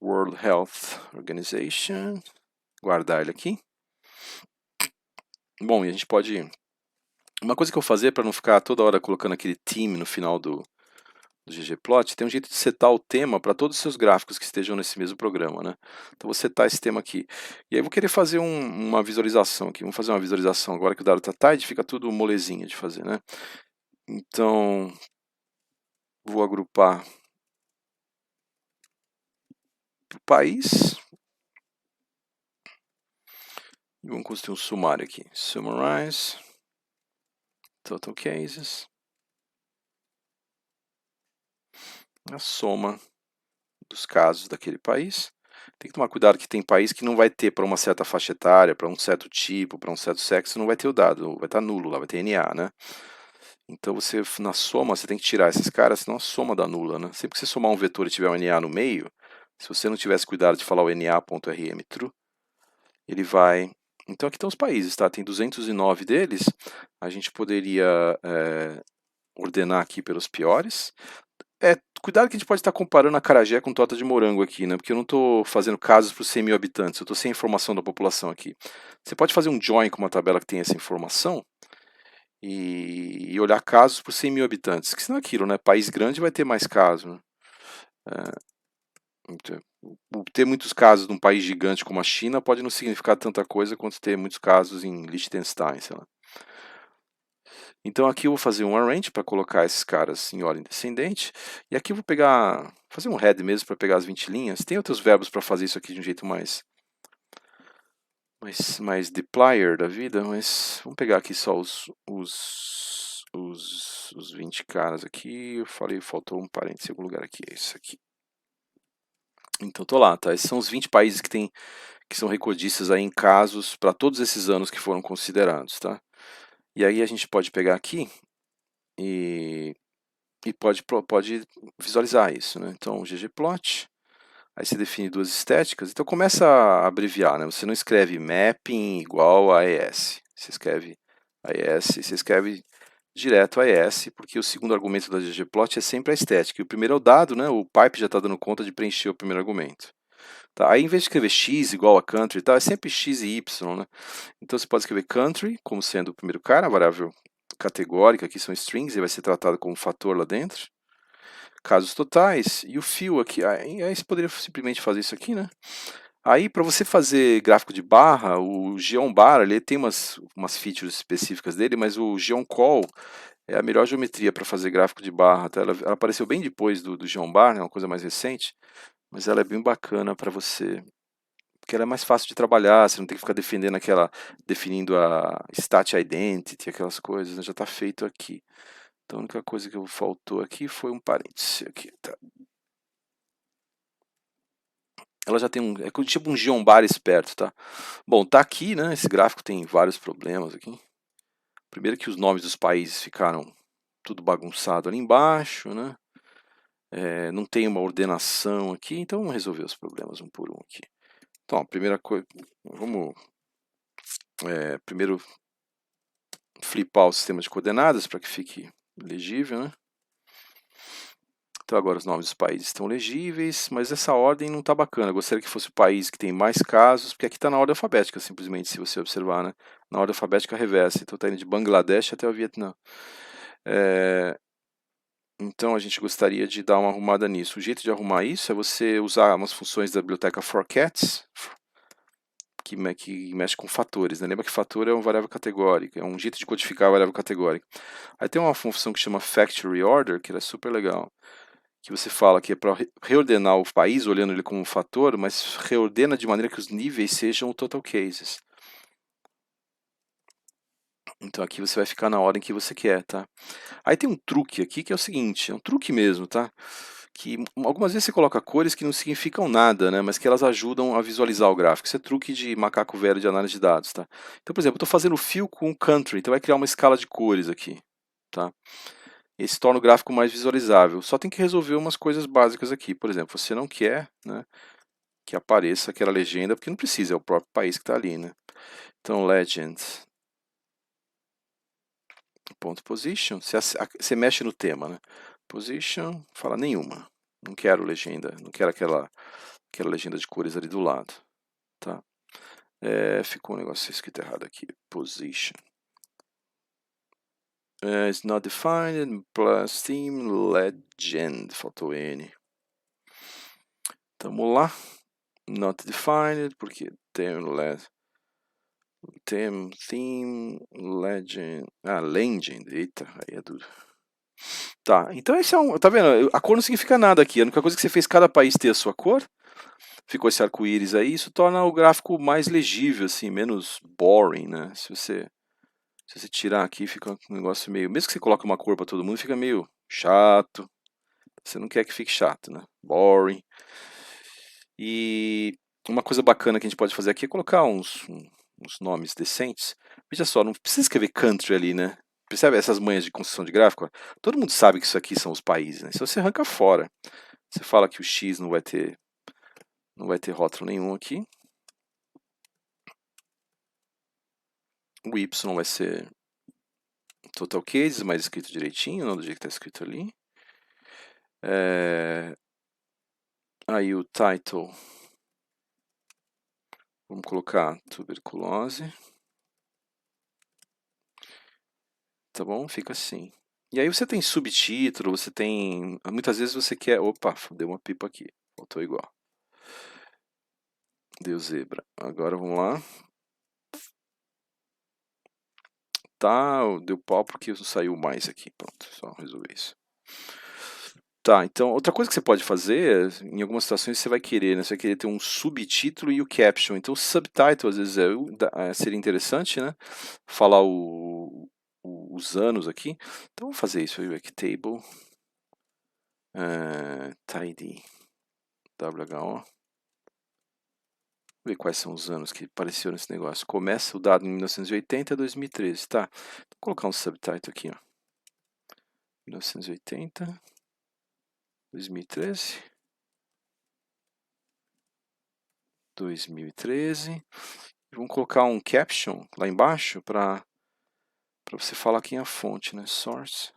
World Health Organization. Guardar ele aqui. Bom, e a gente pode... Uma coisa que eu vou fazer para não ficar toda hora colocando aquele theme no final do ggplot, tem um jeito de setar o tema para todos os seus gráficos que estejam nesse mesmo programa, né? Então vou setar esse tema aqui. E aí vou querer fazer uma visualização aqui. Vamos fazer uma visualização agora que o dado está tidy, fica tudo molezinha de fazer, né? Então vou agrupar o país. E vamos construir um sumário aqui. Summarize. Total cases. A soma dos casos daquele país. Tem que tomar cuidado que tem país que não vai ter para uma certa faixa etária, para um certo tipo, para um certo sexo, não vai ter o dado, vai estar nulo lá, vai ter NA, né? Então você, na soma, você tem que tirar esses caras, senão a soma dá nula, né? Sempre que você somar um vetor e tiver um NA no meio, se você não tivesse cuidado de falar o NA.rm true, ele vai... Então aqui estão os países, tá? Tem 209 deles, a gente poderia ordenar aqui pelos piores. Cuidado que a gente pode estar comparando acarajé com torta de morango aqui, né? Porque eu não estou fazendo casos para os 100 mil habitantes, eu estou sem informação da população aqui. Você pode fazer um join com uma tabela que tem essa informação e olhar casos por 100 mil habitantes, que senão é aquilo, né? País grande vai ter mais casos, né? Ter muitos casos num país gigante como a China pode não significar tanta coisa quanto ter muitos casos em Liechtenstein, sei lá. Então aqui eu vou fazer um arrange para colocar esses caras em ordem descendente. E aqui eu vou fazer um head mesmo para pegar as 20 linhas. Tem outros verbos para fazer isso aqui de um jeito mais deployer da vida, mas vamos pegar aqui só os 20 caras aqui. Eu falei, faltou um parênteses em algum lugar aqui, é isso aqui. Então tô lá, tá? Esses são os 20 países que são recordistas aí em casos para todos esses anos que foram considerados, tá? E aí a gente pode pegar aqui e pode visualizar isso, né? Então, ggplot, aí você define duas estéticas, então começa a abreviar, né? Você não escreve mapping igual a ES, você escreve AES, você escreve direto AES, porque o segundo argumento da ggplot é sempre a estética, e o primeiro é o dado, né? O pipe já está dando conta de preencher o primeiro argumento. Tá? Aí, em vez de escrever x igual a country, tá? É sempre x e y, né? Então você pode escrever country como sendo o primeiro cara, a variável categórica, aqui são strings, e vai ser tratado como fator lá dentro. Casos totais, e o fill aqui, aí você poderia simplesmente fazer isso aqui, né? Aí, para você fazer gráfico de barra, o geonbar, ele tem umas features específicas dele, mas o geoncall é a melhor geometria para fazer gráfico de barra. Tá? Ela apareceu bem depois do geonbar, né? Uma coisa mais recente, mas ela é bem bacana para você, porque ela é mais fácil de trabalhar, você não tem que ficar definindo a stat identity, aquelas coisas, né? Já está feito aqui. Então a única coisa que faltou aqui foi um parêntese aqui, tá? Ela já tem é tipo um geombar esperto, tá? Bom, tá aqui, né? Esse gráfico tem vários problemas aqui. Primeiro que os nomes dos países ficaram tudo bagunçado ali embaixo, né? Não tem uma ordenação aqui, então vamos resolver os problemas um por um aqui. Então, a primeira coisa, vamos primeiro flipar o sistema de coordenadas para que fique legível, né? Então agora os nomes dos países estão legíveis, mas essa ordem não está bacana. Eu gostaria que fosse o país que tem mais casos, porque aqui está na ordem alfabética, simplesmente, se você observar, né? Na ordem alfabética reversa. Então está indo de Bangladesh até o Vietnã. Então a gente gostaria de dar uma arrumada nisso. O jeito de arrumar isso é você usar umas funções da biblioteca forcats, que mexe com fatores, né? Lembra que fator é uma variável categórica, é um jeito de codificar a variável categórica. Aí tem uma função que chama factory order, que é super legal, que você fala que é para reordenar o país, olhando ele como um fator, mas reordena de maneira que os níveis sejam total cases. Então aqui você vai ficar na ordem que você quer, tá? Aí tem um truque aqui que é o seguinte, é um truque mesmo, tá? Que algumas vezes você coloca cores que não significam nada, né? Mas que elas ajudam a visualizar o gráfico. Isso é truque de macaco velho de análise de dados, tá? Então, por exemplo, eu estou fazendo fill com country, então vai criar uma escala de cores aqui, tá? Esse torna o gráfico mais visualizável. Só tem que resolver umas coisas básicas aqui. Por exemplo, você não quer, né, que apareça aquela legenda, porque não precisa, é o próprio país que está ali, né? Então, legend ponto position, você mexe no tema, né? Position, fala nenhuma. Não quero legenda, não quero aquela legenda de cores ali do lado, tá? Ficou um negócio escrito errado aqui. Position. It's not defined, plus theme, legend, faltou N. Tamo lá. Not defined, porque tem theme, legend. Legend, eita, aí é duro. Tá, então esse tá vendo? A cor não significa nada aqui. A única coisa que você fez cada país ter a sua cor. Ficou esse arco-íris aí, isso torna o gráfico mais legível, assim, menos boring, né? Se você tirar aqui, fica um negócio meio... Mesmo que você coloque uma cor para todo mundo, fica meio chato. Você não quer que fique chato, né? Boring. E uma coisa bacana que a gente pode fazer aqui é colocar uns nomes decentes. Veja só, não precisa escrever country ali, né? Percebe essas manhas de construção de gráfico? Todo mundo sabe que isso aqui são os países, né? Se você arranca fora, você fala que o X não vai ter rótulo nenhum aqui. O Y vai ser total cases, mas escrito direitinho, não do jeito que está escrito ali. Aí o title, vamos colocar tuberculose. Tá bom? Fica assim. E aí você tem subtítulo, você tem... Muitas vezes você quer... Opa, deu uma pipa aqui. Faltou igual. Deu zebra. Agora vamos lá. Tá, deu pau porque saiu mais aqui. Pronto, só resolver isso. Tá, então outra coisa que você pode fazer, em algumas situações você vai querer, né? Você vai querer ter um subtítulo e o caption. Então o subtitle às vezes seria interessante, né? Falar os anos aqui. Então vamos fazer isso aí, aqui table tidy WHO. Ver quais são os anos que apareceram nesse negócio. Começa o dado em 1980 a 2013, tá? colocar um subtitle aqui, ó. 1980, 2013, 2013. Vamos colocar um caption lá embaixo para você falar quem é a fonte, né? Source.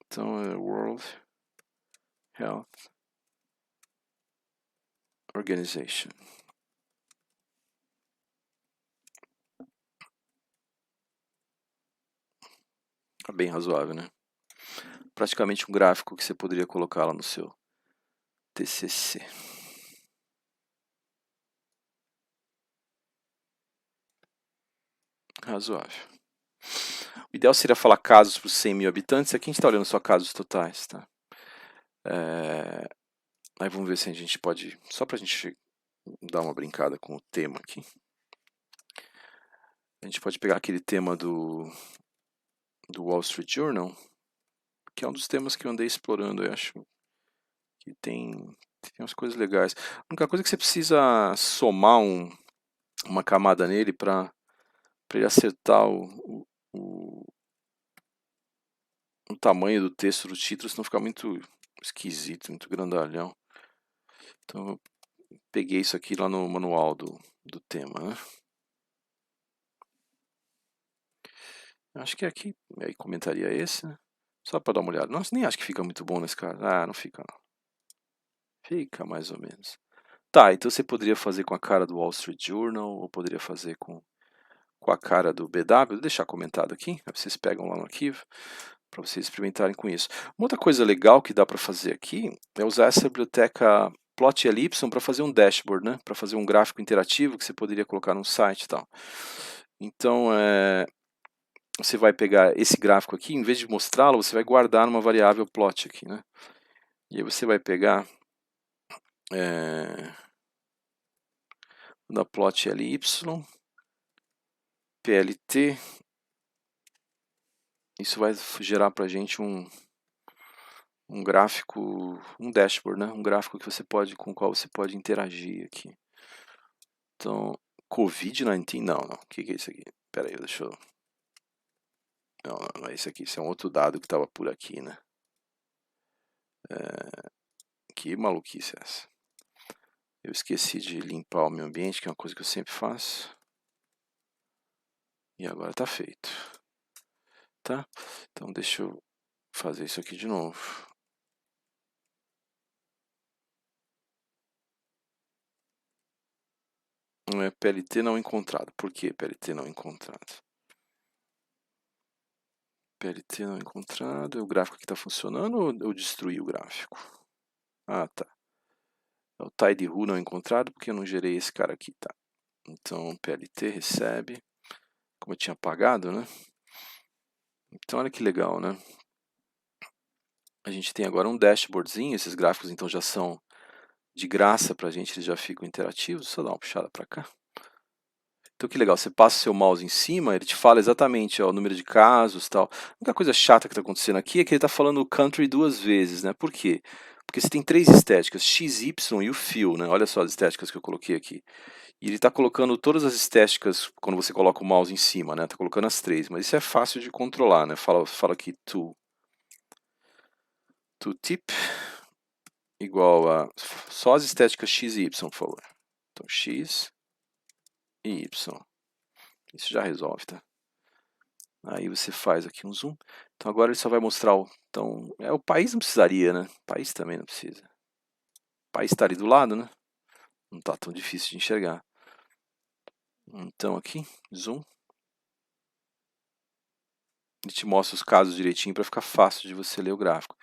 Então é World Health Organization. Tá bem razoável, né? Praticamente um gráfico que você poderia colocar lá no seu TCC. Razoável. O ideal seria falar casos para os 100 mil habitantes. Aqui a gente está olhando só casos totais, tá? Aí vamos ver se a gente pode, só para a gente dar uma brincada com o tema aqui. A gente pode pegar aquele tema do Wall Street Journal, que é um dos temas que eu andei explorando. Eu acho que tem umas coisas legais. A única coisa é que você precisa somar uma camada nele para ele acertar o tamanho do texto do título, senão ficar muito esquisito, muito grandalhão. Então eu peguei isso aqui lá no manual do tema, né? Acho que aqui aí comentaria esse, né? Só para dar uma olhada. Nossa, nem acho que fica muito bom nesse caso. Ah, não fica não. Fica mais ou menos. Tá, então você poderia fazer com a cara do Wall Street Journal ou poderia fazer com a cara do BW. Vou deixar comentado aqui, aí vocês pegam lá no arquivo para vocês experimentarem com isso. Uma outra coisa legal que dá para fazer aqui é usar essa biblioteca Plotly para fazer um dashboard, né? Para fazer um gráfico interativo que você poderia colocar no site e tal. Então, você vai pegar esse gráfico aqui, em vez de mostrá-lo, você vai guardar numa variável plot aqui, né? E aí você vai pegar da Plotly, PLT, isso vai gerar para a gente um gráfico, um dashboard, né? Um gráfico que você pode, com o qual você pode interagir aqui. Então, COVID-19, não. O que é isso aqui? Espera aí, deixa eu... Não é isso aqui, isso é um outro dado que estava por aqui, né? Que maluquice é essa? Eu esqueci de limpar o meu ambiente, que é uma coisa que eu sempre faço. E agora está feito. Tá? Então deixa eu fazer isso aqui de novo. Não é PLT não encontrado. Por que PLT não encontrado? PLT não encontrado. O gráfico aqui está funcionando ou eu destruí o gráfico? Ah, tá. É o tidyWho não encontrado porque eu não gerei esse cara aqui, tá? Então, PLT recebe, como eu tinha apagado, né? Então, olha que legal, né? A gente tem agora um dashboardzinho, esses gráficos então já são de graça pra gente, eles já ficam interativos. Só dar uma puxada para cá. Então, que legal, você passa o seu mouse em cima, ele te fala exatamente ó, o número de casos e tal. A única coisa chata que está acontecendo aqui é que ele está falando o country duas vezes, né? Por quê? Porque você tem três estéticas, XY e o fill, né? Olha só as estéticas que eu coloquei aqui. E ele está colocando todas as estéticas quando você coloca o mouse em cima, né? Está colocando as três, mas isso é fácil de controlar, né? Fala aqui to tip igual a só as estéticas X e Y, por favor. Então X e Y. Isso já resolve, tá? Aí você faz aqui um zoom. Então agora ele só vai mostrar o... Então, o país não precisaria, né? O país também não precisa. O país está ali do lado, né? Não está tão difícil de enxergar. Então aqui, zoom. Ele te mostra os casos direitinho para ficar fácil de você ler o gráfico.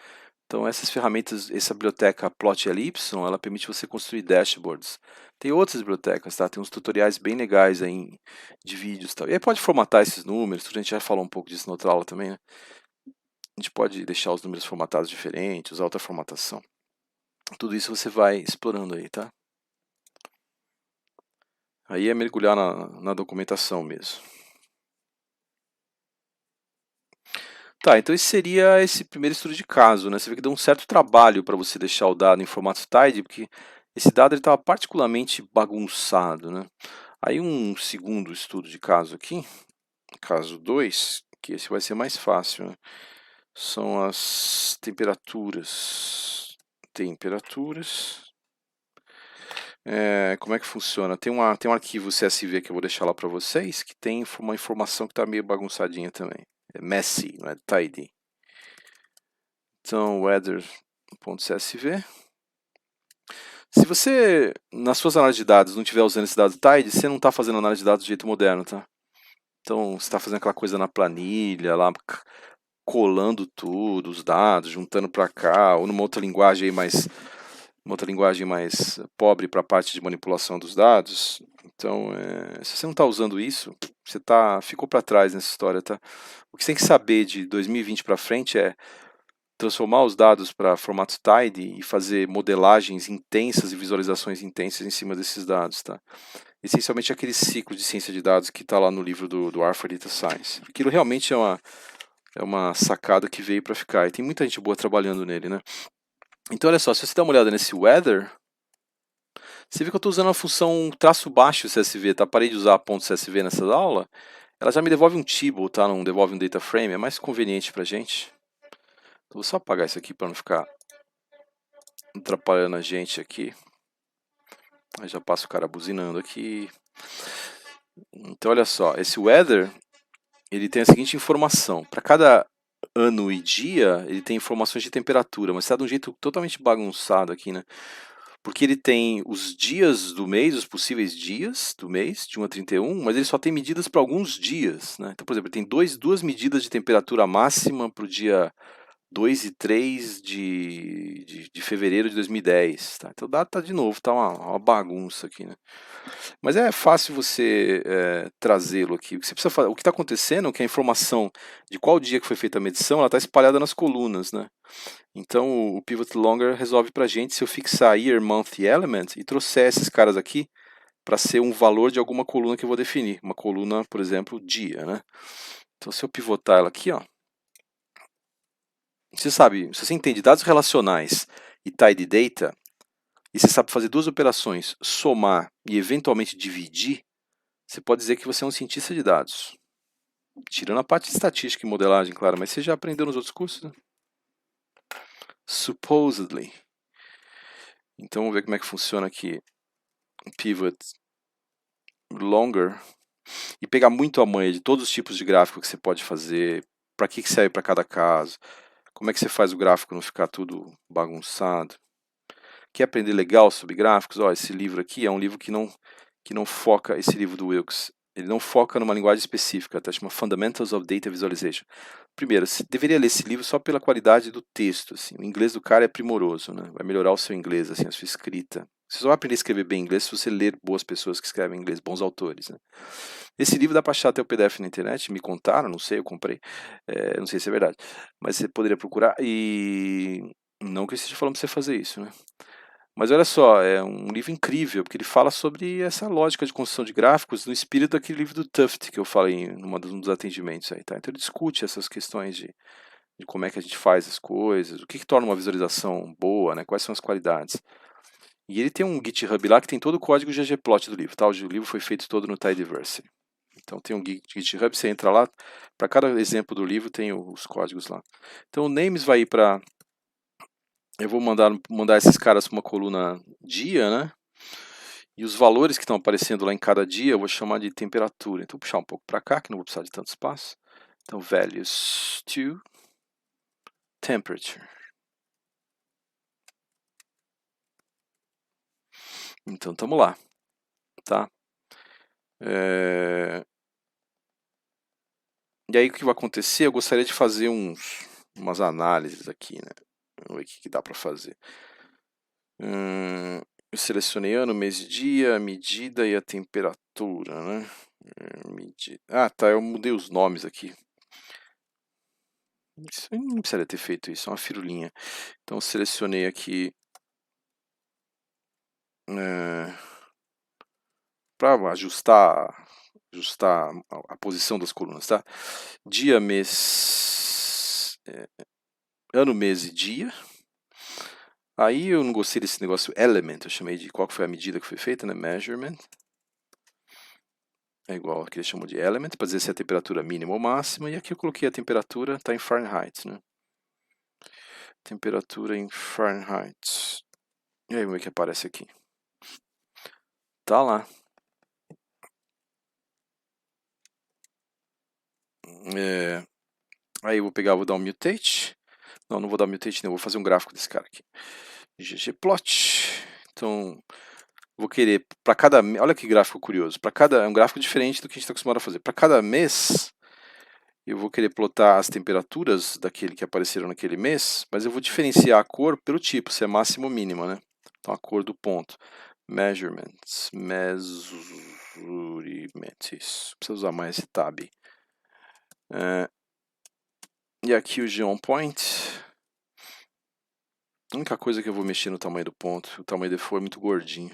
Então essas ferramentas, essa biblioteca Plotly, ela permite você construir dashboards. Tem outras bibliotecas, tá? Tem uns tutoriais bem legais aí de vídeos, tá? E aí pode formatar esses números, a gente já falou um pouco disso na outra aula também, né? A gente pode deixar os números formatados diferentes, usar outra formatação. Tudo isso você vai explorando aí, tá? Aí é mergulhar na documentação mesmo. Tá, então esse seria esse primeiro estudo de caso, né? Você vê que deu um certo trabalho para você deixar o dado em formato tidy, porque esse dado estava particularmente bagunçado, né? Aí um segundo estudo de caso aqui, caso 2, que esse vai ser mais fácil, né? São as temperaturas. Como é que funciona? Tem um arquivo CSV que eu vou deixar lá para vocês, que tem uma informação que está meio bagunçadinha também. É messy, não é tidy. Então, weather.csv. Se você, nas suas análises de dados, não estiver usando esse dado tidy, você não está fazendo análise de dados do jeito moderno, tá? Então, você está fazendo aquela coisa na planilha, lá, colando tudo, os dados, juntando para cá, ou numa outra linguagem aí mais pobre para a parte de manipulação dos dados. Então, se você não está usando isso, você ficou para trás nessa história, tá? O que você tem que saber de 2020 para frente é transformar os dados para formato tidy e fazer modelagens intensas e visualizações intensas em cima desses dados, tá? Essencialmente aquele ciclo de ciência de dados que está lá no livro do Harvard Data Science. Aquilo realmente é uma sacada que veio para ficar, e tem muita gente boa trabalhando nele, né? Então, olha só, se você dá uma olhada nesse weather, você vê que eu estou usando a função traço baixo CSV, tá? Parei de usar ponto .csv nessa aula, ela já me devolve um table, tá? Não devolve um data frame, é mais conveniente pra gente. Então, vou só apagar isso aqui para não ficar atrapalhando a gente aqui. Aí já passa o cara buzinando aqui. Então, olha só, esse weather, ele tem a seguinte informação. Para cada ano e dia, ele tem informações de temperatura, mas está de um jeito totalmente bagunçado aqui, né? Porque ele tem os dias do mês, os possíveis dias do mês, de 1 a 31, mas ele só tem medidas para alguns dias, né? Então, por exemplo, tem duas medidas de temperatura máxima para o dia 2 e 3 de fevereiro de 2010. Tá? Então, data de novo, tá uma bagunça aqui, né? Mas é fácil você trazê-lo aqui. O que você precisa fazer, o que está acontecendo é que a informação de qual dia que foi feita a medição, ela está espalhada nas colunas, né? Então o Pivot Longer resolve para a gente se eu fixar Year, Month e Element e trouxer esses caras aqui para ser um valor de alguma coluna que eu vou definir. Uma coluna, por exemplo, dia, né? Então se eu pivotar ela aqui, ó, você sabe, se você entende dados relacionais e tidy data, e você sabe fazer duas operações, somar e eventualmente dividir, você pode dizer que você é um cientista de dados. Tirando a parte de estatística e modelagem, claro, mas você já aprendeu nos outros cursos, né? Supposedly. Então vamos ver como é que funciona aqui. Pivot Longer. E pegar muito a manha de todos os tipos de gráfico que você pode fazer, para que serve para cada caso, como é que você faz o gráfico não ficar tudo bagunçado. Quer aprender legal sobre gráficos? Ó, esse livro aqui é um livro que não foca, esse livro do Wilks, ele não foca numa linguagem específica, tá? Chama Fundamentals of Data Visualization. Primeiro, você deveria ler esse livro só pela qualidade do texto, assim. O inglês do cara é primoroso, né? Vai melhorar o seu inglês, assim, a sua escrita. Você só vai aprender a escrever bem inglês se você ler boas pessoas que escrevem inglês, bons autores, né? Esse livro dá para achar até o PDF na internet, me contaram, não sei, eu comprei, não sei se é verdade, mas você poderia procurar e não que eu esteja falando para você fazer isso, né? Mas olha só, é um livro incrível, porque ele fala sobre essa lógica de construção de gráficos no espírito daquele livro do Tufte que eu falei em um dos atendimentos aí, tá? Então ele discute essas questões de como é que a gente faz as coisas, o que torna uma visualização boa, né? Quais são as qualidades. E ele tem um GitHub lá que tem todo o código ggplot do livro, tá? O livro foi feito todo no Tidyverse. Então tem um GitHub, você entra lá, para cada exemplo do livro tem os códigos lá. Então o names vai ir para... Eu vou mandar esses caras para uma coluna dia, né? E os valores que estão aparecendo lá em cada dia eu vou chamar de temperatura. Então vou puxar um pouco para cá, que não vou precisar de tanto espaço. Então values to temperature. Então estamos lá, tá? E aí o que vai acontecer? Eu gostaria de fazer umas análises aqui, né? Vamos ver o que dá para fazer. Eu selecionei ano, mês e dia, a medida e a temperatura, né? Ah, tá, eu mudei os nomes aqui. Isso, eu não precisaria ter feito isso, é uma firulinha. Então eu selecionei aqui para ajustar a posição das colunas, tá? Dia, mês, ano, mês e dia. Aí eu não gostei desse negócio element, eu chamei de qual foi a medida que foi feita, né? Measurement. é igual ao que eles chamam de element, para dizer se é a temperatura mínima ou máxima, e aqui eu coloquei a temperatura, está em Fahrenheit, né? Temperatura em Fahrenheit. E aí, como é que aparece aqui? Tá lá. Aí eu vou pegar, vou dar um mutate. Não vou dar mutate, não, vou fazer um gráfico desse cara aqui. ggplot. Então, vou querer, para cada, olha que gráfico curioso, é um gráfico diferente do que a gente está acostumado a fazer. Para cada mês, eu vou querer plotar as temperaturas daquele que apareceram naquele mês, mas eu vou diferenciar a cor pelo tipo, se é máximo ou mínima, né? Então, a cor do ponto. Measurements, isso. Precisa usar mais esse tab. E aqui o geon point. A única coisa que eu vou mexer no tamanho do ponto, o tamanho dele foi muito gordinho.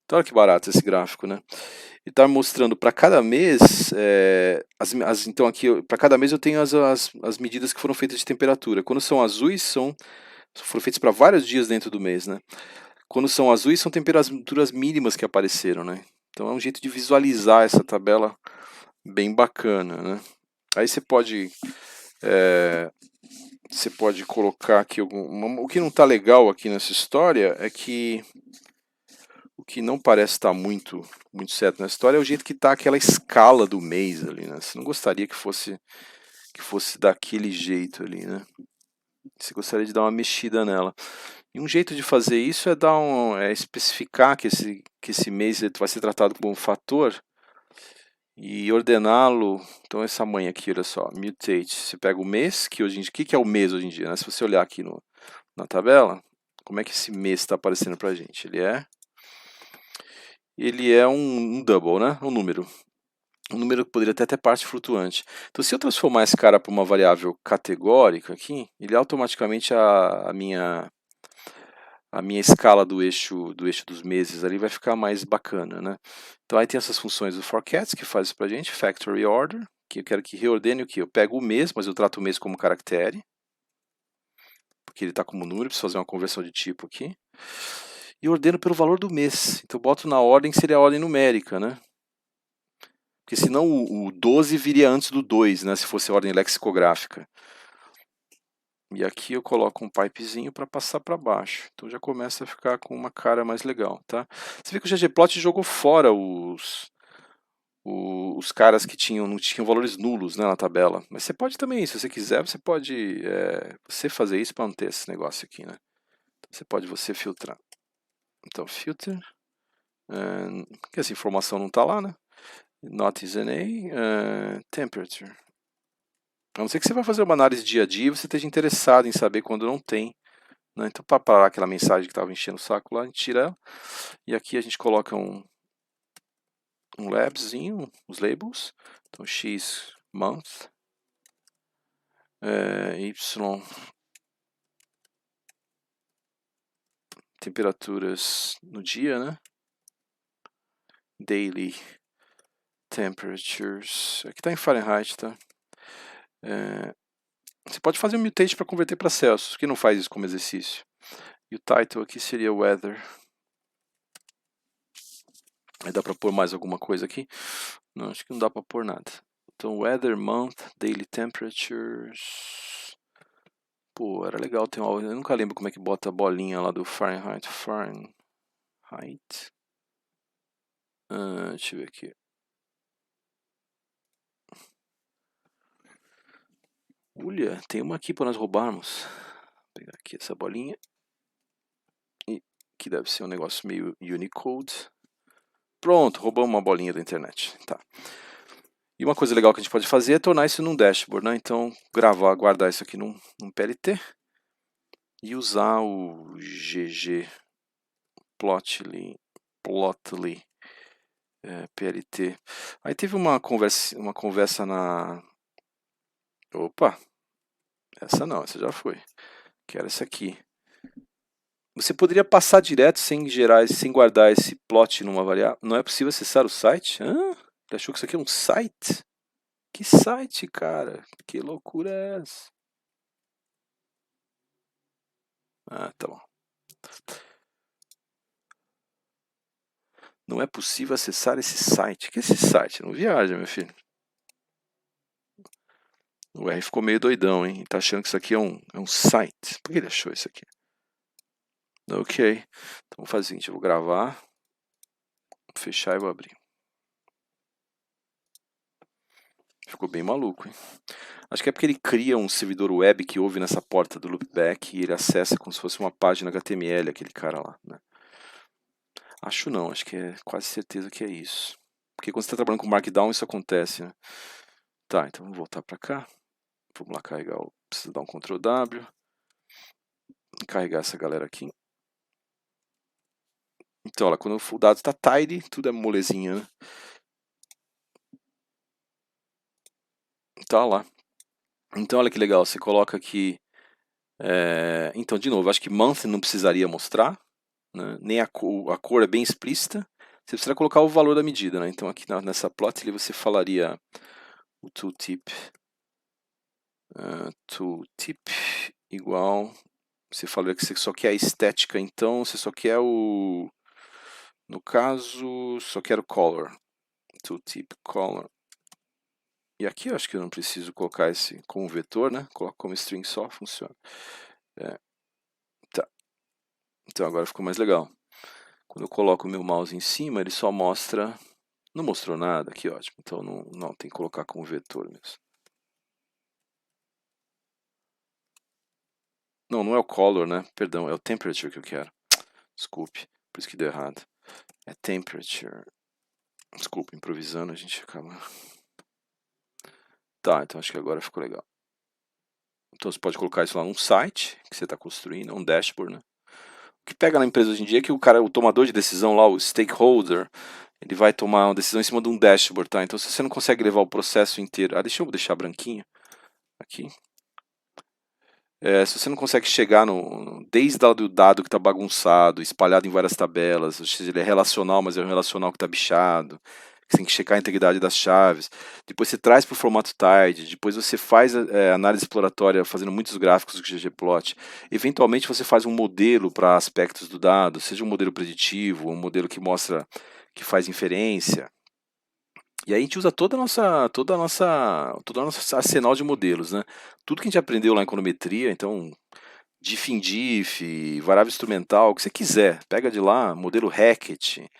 Então olha que barato esse gráfico, né? E está mostrando para cada mês, então aqui para cada mês eu tenho as medidas que foram feitas de temperatura. Quando são azuis, foram feitas para vários dias dentro do mês, né? Quando são azuis, são temperaturas mínimas que apareceram, né? Então é um jeito de visualizar essa tabela bem bacana, né? Aí você pode colocar aqui o que não está legal aqui nessa história é que o que não parece estar muito certo na história é o jeito que está aquela escala do mês ali, né? Você não gostaria que fosse daquele jeito ali, né? Você gostaria de dar uma mexida nela. E um jeito de fazer isso é especificar que esse mês vai ser tratado como um fator e ordená-lo. Então essa manha aqui, olha só, mutate. Você pega o mês, que que é o mês hoje em dia, né? Se você olhar aqui na tabela, como é que esse mês está aparecendo para a gente? Ele é um double, né? Um número. Um número que poderia ter parte flutuante. Então, se eu transformar esse cara para uma variável categórica aqui, ele automaticamente a minha escala do eixo dos meses ali vai ficar mais bacana, né? Então aí tem essas funções do forcats que faz isso pra gente, factory order, que eu quero que reordene o que? Eu pego o mês, mas eu trato o mês como caractere, porque ele está como número, preciso fazer uma conversão de tipo aqui. E ordeno pelo valor do mês. Então eu boto na ordem que seria a ordem numérica, né? Porque senão o 12 viria antes do 2, né? Se fosse a ordem lexicográfica. E aqui eu coloco um pipezinho para passar para baixo. Então já começa a ficar com uma cara mais legal, tá? Você vê que o ggplot jogou fora os caras que não tinham valores nulos, né, na tabela. Mas você pode também, se você quiser, você pode você fazer isso para não ter esse negócio aqui, né? Você pode filtrar. Então, filter. Porque essa informação não está lá, né? Not is an A. Temperature. A não ser que você vai fazer uma análise dia a dia e você esteja interessado em saber quando não tem. Né? Então, para parar aquela mensagem que estava enchendo o saco lá, a gente tira ela. E aqui a gente coloca um labzinho, os labels. Então, X, month. Y, temperaturas no dia, né? Daily temperatures. Aqui está em Fahrenheit, tá? Você pode fazer um mutate para converter para Celsius, que não faz isso como exercício. E o title aqui seria weather. Aí dá para pôr mais alguma coisa aqui? Não, acho que não dá para pôr nada. Então, weather, month, daily temperatures. Pô, era legal ter uma... Eu nunca lembro como é que bota a bolinha lá do Fahrenheit. Deixa eu ver aqui. Olha, tem uma aqui para nós roubarmos. Vou pegar aqui essa bolinha. E que deve ser um negócio meio Unicode. Pronto, roubamos uma bolinha da internet. Tá. E uma coisa legal que a gente pode fazer é tornar isso num dashboard, né? Então, guardar isso aqui num PLT e usar o ggplotly PLT. Aí teve uma conversa na... Opa! Essa não, essa já foi. Quero essa aqui. Você poderia passar direto sem guardar esse plot numa variável. Não é possível acessar o site? Ele achou que isso aqui é um site? Que site, cara? Que loucura é essa? Tá bom. Não é possível acessar esse site. O que é esse site? Não viaja, meu filho. O R ficou meio doidão, hein? Tá achando que isso aqui é um site. Por que ele achou isso aqui? Ok. Então vou fazer o seguinte, eu vou gravar, vou fechar e vou abrir. Ficou bem maluco, hein? Acho que é porque ele cria um servidor web que ouve nessa porta do loopback e ele acessa como se fosse uma página HTML, aquele cara lá, né? Acho não, acho que é quase certeza que é isso. Porque quando você está trabalhando com Markdown, isso acontece, né? Tá, então vamos voltar para cá. Vamos lá carregar, precisa dar um Ctrl W. Carregar essa galera aqui. Então, olha, quando o dado está tidy, tudo é molezinha, né? Tá lá. Então, olha que legal, você coloca aqui... Então, de novo, acho que month não precisaria mostrar, né? Nem a cor é bem explícita. Você precisa colocar o valor da medida, né? Então, aqui nessa plot você falaria o tooltip. Tooltip igual... Você falaria que você só quer a estética, então você só quer o... No caso, só quero color. Tooltip color. E aqui eu acho que eu não preciso colocar esse como vetor, né? Coloco como string só, funciona. Tá. Então agora ficou mais legal. Quando eu coloco o meu mouse em cima, ele só mostra... Não mostrou nada, que ótimo. Então não tem que colocar como vetor mesmo. Não é o color, né? Perdão, é o temperature que eu quero. Desculpe, por isso que deu errado. É temperature. Desculpa, improvisando a gente acaba... Tá, então acho que agora ficou legal. Então você pode colocar isso lá num site que você está construindo, um dashboard, né? O que pega na empresa hoje em dia é que o tomador de decisão lá, o stakeholder, ele vai tomar uma decisão em cima de um dashboard, tá? Então se você não consegue levar o processo inteiro... deixa eu deixar branquinho aqui. Se você não consegue chegar desde o dado que está bagunçado, espalhado em várias tabelas, ou seja, ele é relacional, mas é um relacional que está bichado, você tem que checar a integridade das chaves, depois você traz para o formato tidy, depois você faz análise exploratória fazendo muitos gráficos do ggplot, eventualmente você faz um modelo para aspectos do dado, seja um modelo preditivo, um modelo que mostra, que faz inferência. E aí a gente usa todo o nosso arsenal de modelos, né? Tudo que a gente aprendeu lá em econometria, então diff in diff, variável instrumental, o que você quiser, pega de lá, modelo Hackett,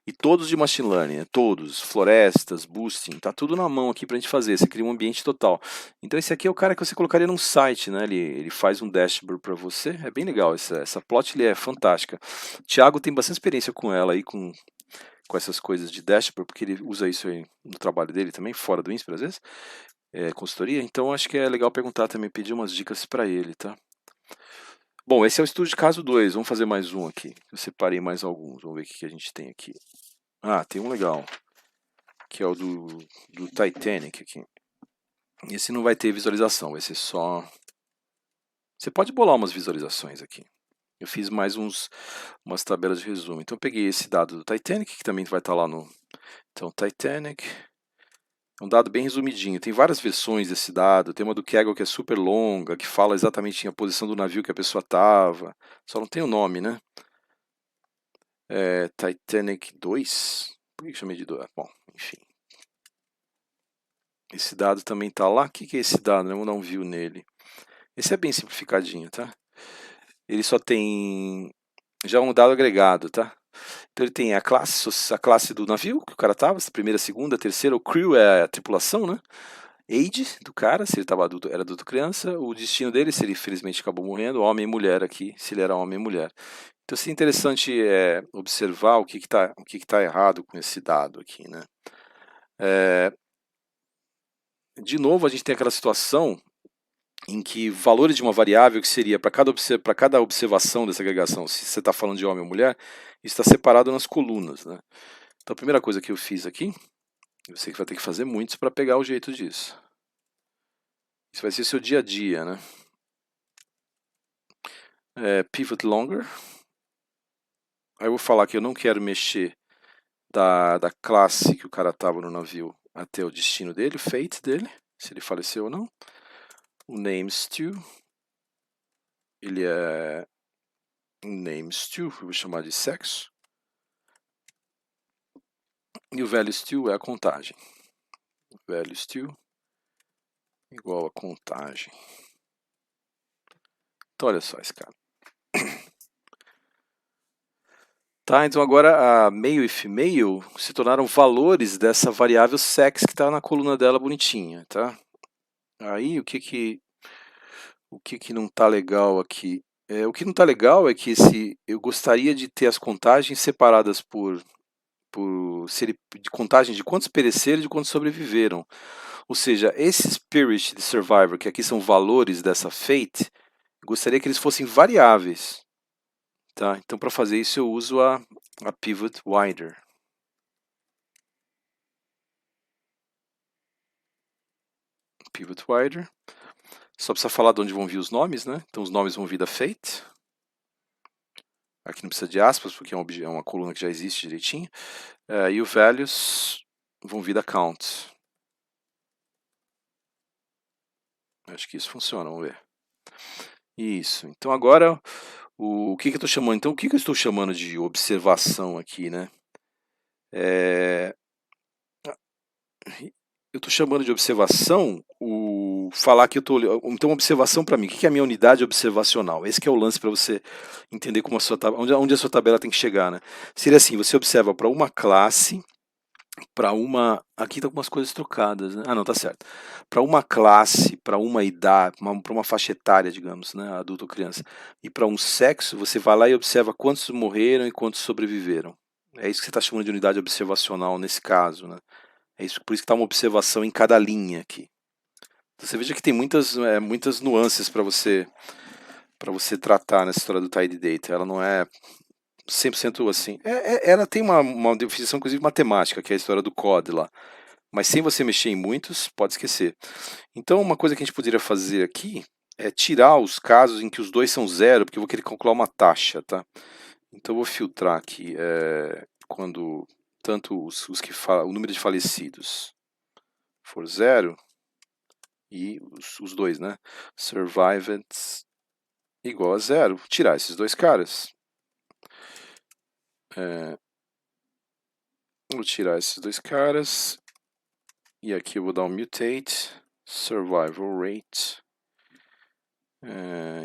e todos de machine learning, né? Todos, florestas, boosting, tá tudo na mão aqui pra gente fazer, você cria um ambiente total. Então esse aqui é o cara que você colocaria num site, né? Ele faz um dashboard para você, é bem legal, essa plot é fantástica. O Thiago tem bastante experiência com ela aí, com essas coisas de dashboard, porque ele usa isso aí no trabalho dele também, fora do INSPER às vezes, consultoria, então acho que é legal perguntar também, pedir umas dicas para ele, tá? Bom, esse é o estudo de caso 2, vamos fazer mais um aqui, eu separei mais alguns, vamos ver o que a gente tem aqui. Tem um legal, que é o do Titanic aqui. Esse não vai ter visualização, vai ser só... Você pode bolar umas visualizações aqui. Eu fiz mais umas tabelas de resumo. Então eu peguei esse dado do Titanic, que também vai estar lá no... Então, Titanic... É um dado bem resumidinho. Tem várias versões desse dado. Tem uma do Kaggle que é super longa, que fala exatamente a posição do navio que a pessoa estava. Só não tem o nome, né? Titanic 2? Por que eu chamei de 2? Bom, enfim. Esse dado também está lá. O que é esse dado? Vamos dar um view nele. Esse é bem simplificadinho, tá? Ele só tem já um dado agregado, tá? Então ele tem a classe do navio que o cara estava, primeira, segunda, terceira. O crew é a tripulação, né? Age do cara, se ele estava adulto, era adulto criança, o destino dele, se ele infelizmente acabou morrendo, homem e mulher aqui, se ele era homem e mulher. Então, é interessante observar o que tá errado com esse dado aqui, né? De novo, a gente tem aquela situação em que valores de uma variável que seria para cada observação dessa agregação, se você está falando de homem ou mulher, isso está separado nas colunas, né? Então, a primeira coisa que eu fiz aqui, eu sei que vai ter que fazer muitos para pegar o jeito disso. Isso vai ser seu dia a dia, né? Pivot longer. Aí eu vou falar que eu não quero mexer da classe que o cara estava no navio até o destino dele, o fate dele, se ele faleceu ou não. O name stew, ele é um name stew, eu vou chamar de sexo. E o values_to é a contagem. Values_to igual a contagem. Então, olha só esse cara. Tá, então agora a male e female se tornaram valores dessa variável sex que está na coluna dela bonitinha, tá? Aí o que não está legal aqui? O que não está legal é que eu gostaria de ter as contagens separadas por de contagem de quantos pereceram e de quantos sobreviveram. Ou seja, esse spirit de survivor, que aqui são valores dessa fate, gostaria que eles fossem variáveis. Tá? Então, para fazer isso, eu uso a pivot wider. Pivot wider. Só precisa falar de onde vão vir os nomes, né? Então, os nomes vão vir da fate. Aqui não precisa de aspas, porque é uma coluna que já existe direitinho. E o values vão vir da count. Acho que isso funciona, vamos ver. Isso. Então, agora, o que eu estou chamando? Então, o que eu estou chamando de observação aqui, né? Eu estou chamando de observação falar que eu estou. Então, observação para mim, o que é a minha unidade observacional? Esse que é o lance para você entender como onde a sua tabela tem que chegar, né? Seria assim: você observa para uma classe, para uma. Aqui estão algumas coisas trocadas, né? Ah, não, tá certo. Para uma classe, para uma idade, para uma faixa etária, digamos, né? Adulto ou criança, e para um sexo, você vai lá e observa quantos morreram e quantos sobreviveram. É isso que você está chamando de unidade observacional nesse caso, né? É isso, por isso que está uma observação em cada linha aqui. Então, você veja que tem muitas nuances para você tratar nessa história do tidy data. Ela não é 100% assim. Ela tem uma definição, inclusive, matemática, que é a história do COD lá. Mas sem você mexer em muitos, pode esquecer. Então, uma coisa que a gente poderia fazer aqui é tirar os casos em que os dois são zero, porque eu vou querer calcular uma taxa, tá? Então, eu vou filtrar aqui quando tanto os que o número de falecidos for zero e os dois, né? Survived igual a zero. Tirar esses dois caras. Vou tirar esses dois caras. E aqui eu vou dar um mutate. Survival rate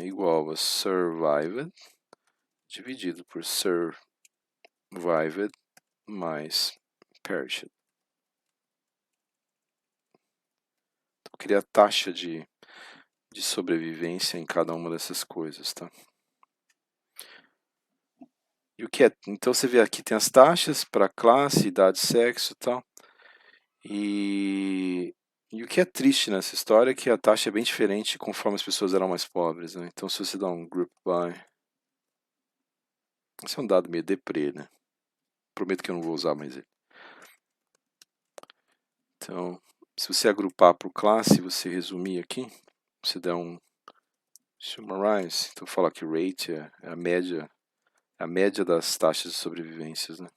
igual a survived dividido por survived mais perished. Então, eu queria a taxa de sobrevivência em cada uma dessas coisas, tá? E o que é? Então você vê aqui tem as taxas para classe, idade, sexo e tal. E o que é triste nessa história é que a taxa é bem diferente conforme as pessoas eram mais pobres, né? Então, se você dá um group by... Esse é um dado meio deprê, né? Prometo que eu não vou usar mais ele. Então, se você agrupar por classe, você resumir aqui, você dá um summarize, então fala que rate é a média das taxas de sobrevivências, né?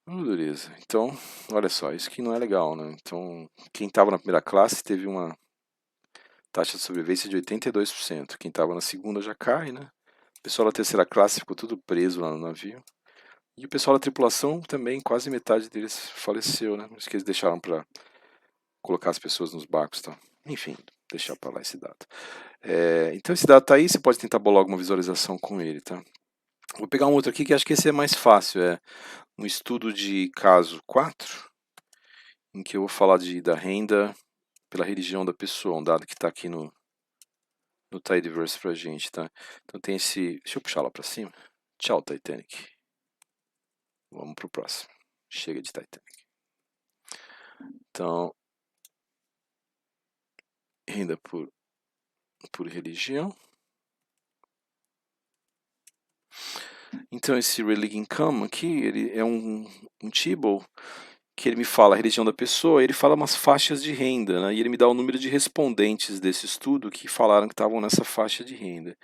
Beleza. Então, olha só, isso aqui não é legal, né? Então, quem estava na primeira classe teve uma taxa de sobrevivência de 82%. Quem estava na segunda já cai, né? O pessoal da terceira classe ficou tudo preso lá no navio. E o pessoal da tripulação também, quase metade deles faleceu, né? Acho que eles deixaram para colocar as pessoas nos barcos, tá? Enfim, deixar para lá esse dado. Então esse dado tá aí, você pode tentar bolar alguma visualização com ele, tá? Vou pegar um outro aqui que acho que esse é mais fácil, é um estudo de caso 4, em que eu vou falar da renda pela religião da pessoa, um dado que está aqui no Tidyverse pra gente, tá? Então tem esse... Deixa eu puxar lá pra cima. Tchau, Titanic. Vamos pro próximo. Chega de Titanic. Então, renda por religião. Então esse Religion Income aqui, ele é um table que ele me fala a religião da pessoa, ele fala umas faixas de renda, né? E ele me dá o número de respondentes desse estudo que falaram que estavam nessa faixa de renda.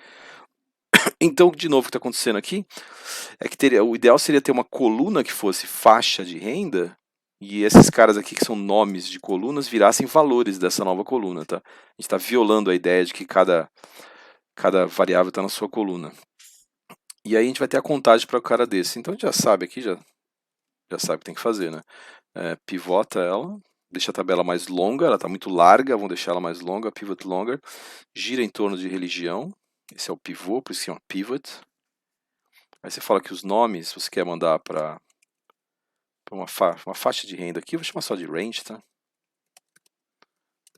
Então, de novo, o que está acontecendo aqui é que o ideal seria ter uma coluna que fosse faixa de renda e esses caras aqui que são nomes de colunas virassem valores dessa nova coluna, tá? A gente está violando a ideia de que cada variável está na sua coluna. E aí a gente vai ter a contagem para o cara desse. Então a gente já sabe aqui, já sabe o que tem que fazer, né? Pivota ela, deixa a tabela mais longa, ela está muito larga, vamos deixar ela mais longa, pivot longer. Gira em torno de religião, esse é o pivô, por isso que é um pivot. Aí você fala que os nomes você quer mandar para uma faixa de renda aqui, eu vou chamar só de range, tá?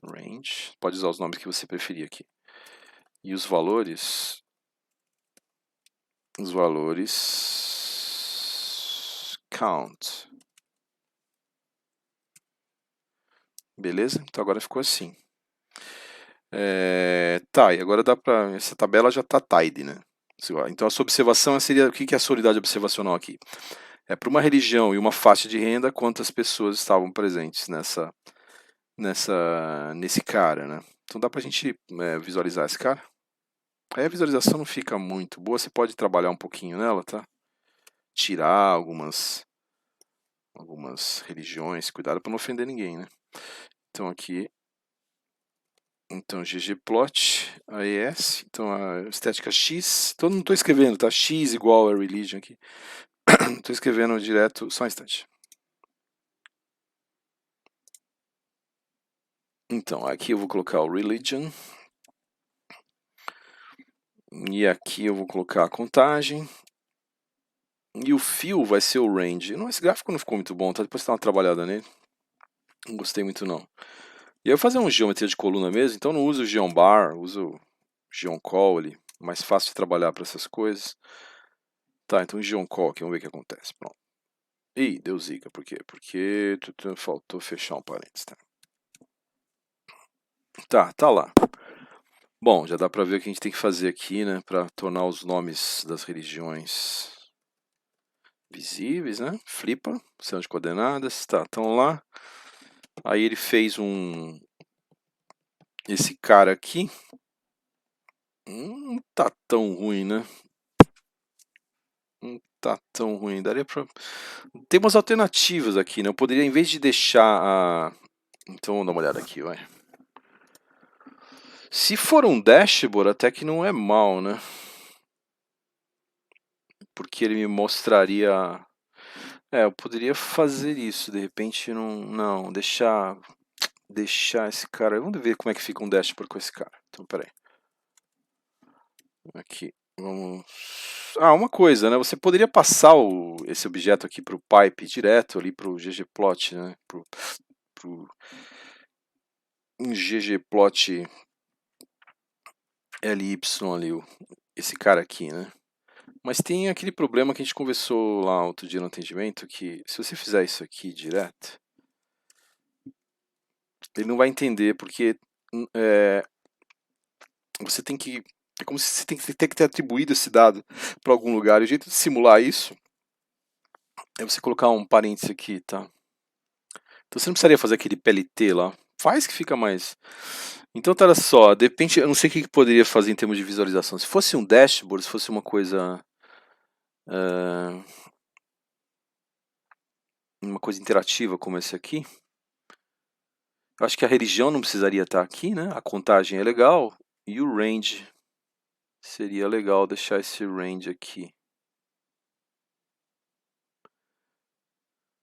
Range, pode usar os nomes que você preferir aqui. E os valores count. Beleza? Então agora ficou assim. Tá, e agora dá para essa tabela já está tidy, né? Então a sua observação seria, o que é a sua unidade observacional aqui? É para uma religião e uma faixa de renda, quantas pessoas estavam presentes nesse cara, né? Então dá para a gente visualizar esse cara. Aí a visualização não fica muito boa, você pode trabalhar um pouquinho nela, tá? Tirar algumas religiões, cuidado para não ofender ninguém, né? Então aqui, ggplot, AES, então a estética X, então não estou escrevendo, tá? X igual a religion aqui. Estou escrevendo direto, só um instante. Então, aqui eu vou colocar o religion. E aqui eu vou colocar a contagem. E o fill vai ser o range. Não, esse gráfico não ficou muito bom, tá? Depois você dá uma trabalhada nele. Não gostei muito não. E aí eu vou fazer uma geometria de coluna mesmo, então não uso o geobar, uso o geoncall ali. Mais fácil de trabalhar para essas coisas. Tá, então geoncall aqui, vamos ver o que acontece. Pronto. Ih, deu zica. Por quê? Porque faltou fechar um parênteses, tá? Tá lá. Bom, já dá para ver o que a gente tem que fazer aqui, né, para tornar os nomes das religiões visíveis, né? Flipa, são de coordenadas, tá, estão lá. Aí ele fez esse cara aqui, não tá tão ruim, né? Não tá tão ruim, daria para. Tem umas alternativas aqui, né? Eu poderia, em vez de deixar a. Então vamos dar uma olhada aqui, vai. Se for um dashboard, até que não é mal, né? Porque ele me mostraria. Eu poderia fazer isso, de repente não deixar esse cara. Vamos ver como é que fica um dashboard com esse cara. Então, peraí. Aqui, vamos. Uma coisa, né? Você poderia passar esse objeto aqui para o pipe direto ali para o ggplot, né? Pro ggplot ly ali, esse cara aqui, né? Mas tem aquele problema que a gente conversou lá outro dia no atendimento, que se você fizer isso aqui direto, ele não vai entender, porque você tem que. É como se você tem que ter atribuído esse dado para algum lugar. E o jeito de simular isso é você colocar um parênteses aqui, tá? Então você não precisaria fazer aquele PLT lá. Faz que fica mais. Então tá, olha só, de repente, eu não sei o que poderia fazer em termos de visualização. Se fosse um dashboard, se fosse uma coisa. Uma coisa interativa como esse aqui. Eu acho que a religião não precisaria estar aqui, né? A contagem é legal. E o range. Seria legal deixar esse range aqui.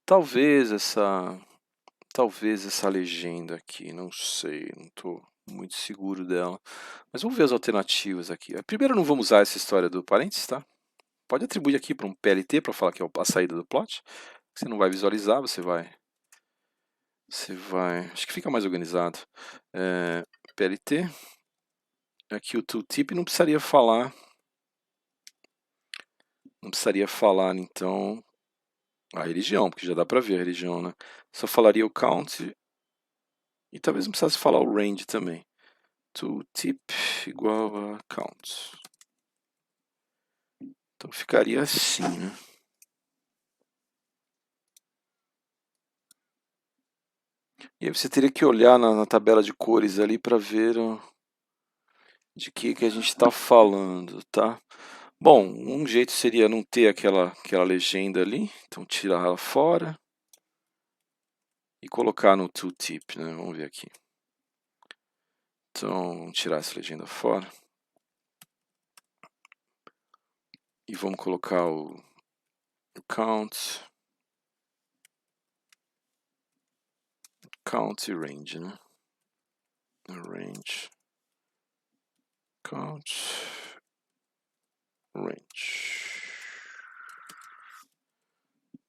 Talvez essa legenda aqui, não sei, não estou muito seguro dela. Mas vamos ver as alternativas aqui. Primeiro não vamos usar essa história do parênteses, tá? Pode atribuir aqui para um PLT para falar que é a saída do plot. Você não vai visualizar, você vai, acho que fica mais organizado. PLT. Aqui o tooltip não precisaria falar. Não precisaria falar, então, a religião, porque já dá para ver a religião, né? Só falaria o count e talvez não precisasse falar o range também. Tooltip igual a count. Então ficaria assim, né? E aí você teria que olhar na tabela de cores ali para ver de que a gente está falando, tá? Bom, um jeito seria não ter aquela legenda ali, então tirar ela fora e colocar no tooltip, né? Vamos ver aqui. Então, vamos tirar essa legenda fora. E vamos colocar o count e range, né? Range, count, range.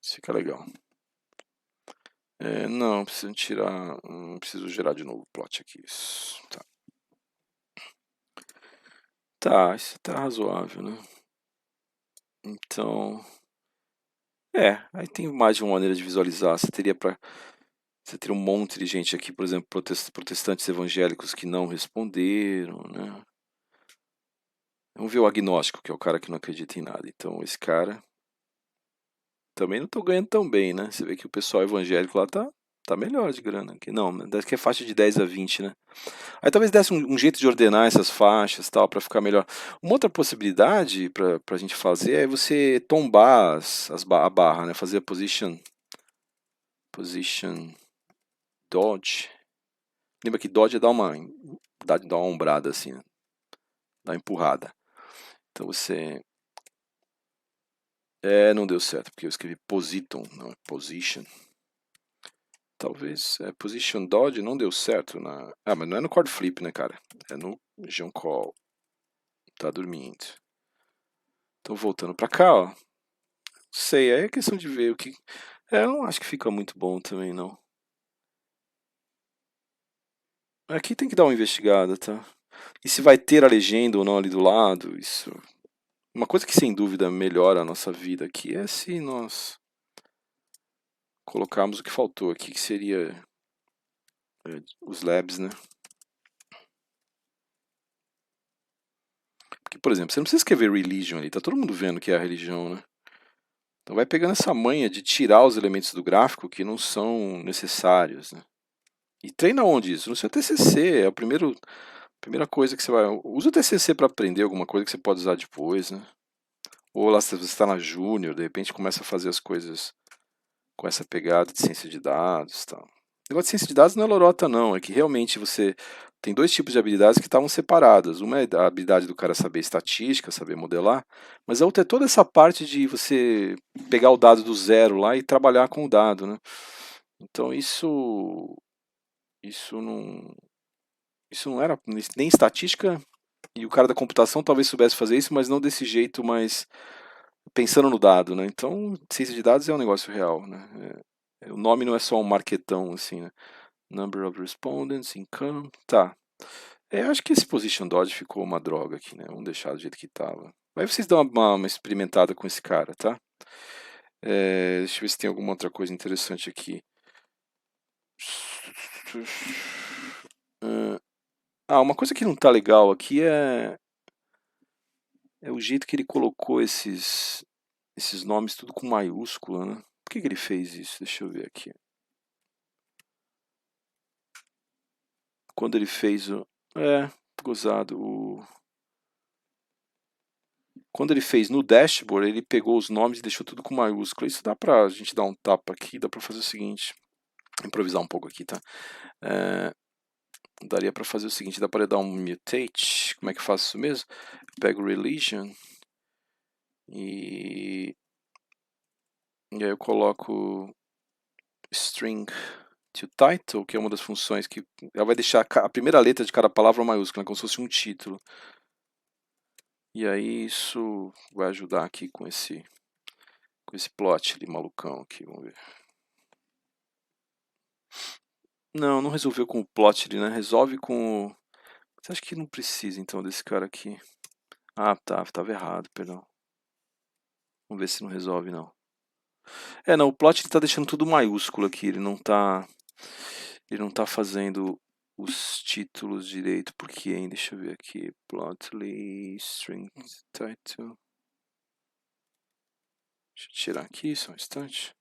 Isso fica legal. Não, preciso tirar. Preciso gerar de novo o plot aqui. Isso, tá. Tá, isso tá razoável, né? Então. Aí tem mais de uma maneira de visualizar. Você teria um monte de gente aqui, por exemplo, protestantes evangélicos que não responderam, né? Vamos ver o agnóstico, que é o cara que não acredita em nada. Então, esse cara também não tô ganhando tão bem, né? Você vê que o pessoal evangélico lá tá melhor de grana aqui. Não, deve que é faixa de 10 a 20, né? Aí talvez desse um jeito de ordenar essas faixas tal para ficar melhor. Uma outra possibilidade para a gente fazer é você tombar a barra, né? Fazer a position dodge. Lembra que dodge é dar uma ombrada assim, né? Dar uma empurrada. Então você não deu certo porque eu escrevi positon, não é position. Talvez position dodge não deu certo mas não é no chord flip, né, cara? É no John Call. Tá dormindo. Então voltando para cá, ó. Sei, é questão de ver o que. Eu não acho que fica muito bom também, não. Aqui tem que dar uma investigada, tá? E se vai ter a legenda ou não ali do lado, isso. Uma coisa que sem dúvida melhora a nossa vida aqui é se nós colocarmos o que faltou aqui, que seria os labs, né? Porque, por exemplo, você não precisa escrever religion ali, tá todo mundo vendo que é a religião, né? Então vai pegando essa manha de tirar os elementos do gráfico que não são necessários, né? E treina onde isso? No seu TCC, é a primeira coisa que você vai... Usa o TCC para aprender alguma coisa que você pode usar depois, né? Ou lá se você está na Júnior, de repente começa a fazer as coisas com essa pegada de ciência de dados e tal. O negócio de ciência de dados não é lorota não, é que realmente você tem dois tipos de habilidades que estavam separadas. Uma é a habilidade do cara saber estatística, saber modelar, mas a outra é toda essa parte de você pegar o dado do zero lá e trabalhar com o dado, né? Então isso não era nem estatística, e o cara da computação talvez soubesse fazer isso, mas não desse jeito, mas pensando no dado, né? Então, ciência de dados é um negócio real, né? O nome não é só um marquetão, assim, né? Number of respondents, income, tá. Acho que esse position dodge ficou uma droga aqui, né? Vamos deixar do jeito que tava. Aí vocês dão uma experimentada com esse cara, tá? Deixa eu ver se tem alguma outra coisa interessante aqui. Uma coisa que não tá legal aqui é o jeito que ele colocou esses nomes tudo com maiúscula, né? Por que ele fez isso? Deixa eu ver aqui. Quando ele fez o... gozado. Quando ele fez no dashboard, ele pegou os nomes e deixou tudo com maiúscula. Isso dá pra gente dar um tapa aqui, dá pra fazer o seguinte. Improvisar um pouco aqui, tá? Daria pra fazer o seguinte, dá pra dar um mutate. Como é que eu faço isso mesmo? Pego religion e aí eu coloco string to title, que é uma das funções que ela vai deixar a primeira letra de cada palavra maiúscula, como se fosse um título. E aí isso vai ajudar aqui com esse plot ali malucão aqui, vamos ver. Não resolveu com o plot ali, né? Resolve com o... Você acha que não precisa então desse cara aqui? Tava errado, perdão. Vamos ver se não resolve não. Não, o plot ele tá deixando tudo maiúsculo aqui, ele não tá fazendo os títulos direito, porque ainda, deixa eu ver aqui, plotly, string title. Deixa eu tirar aqui, só um instante.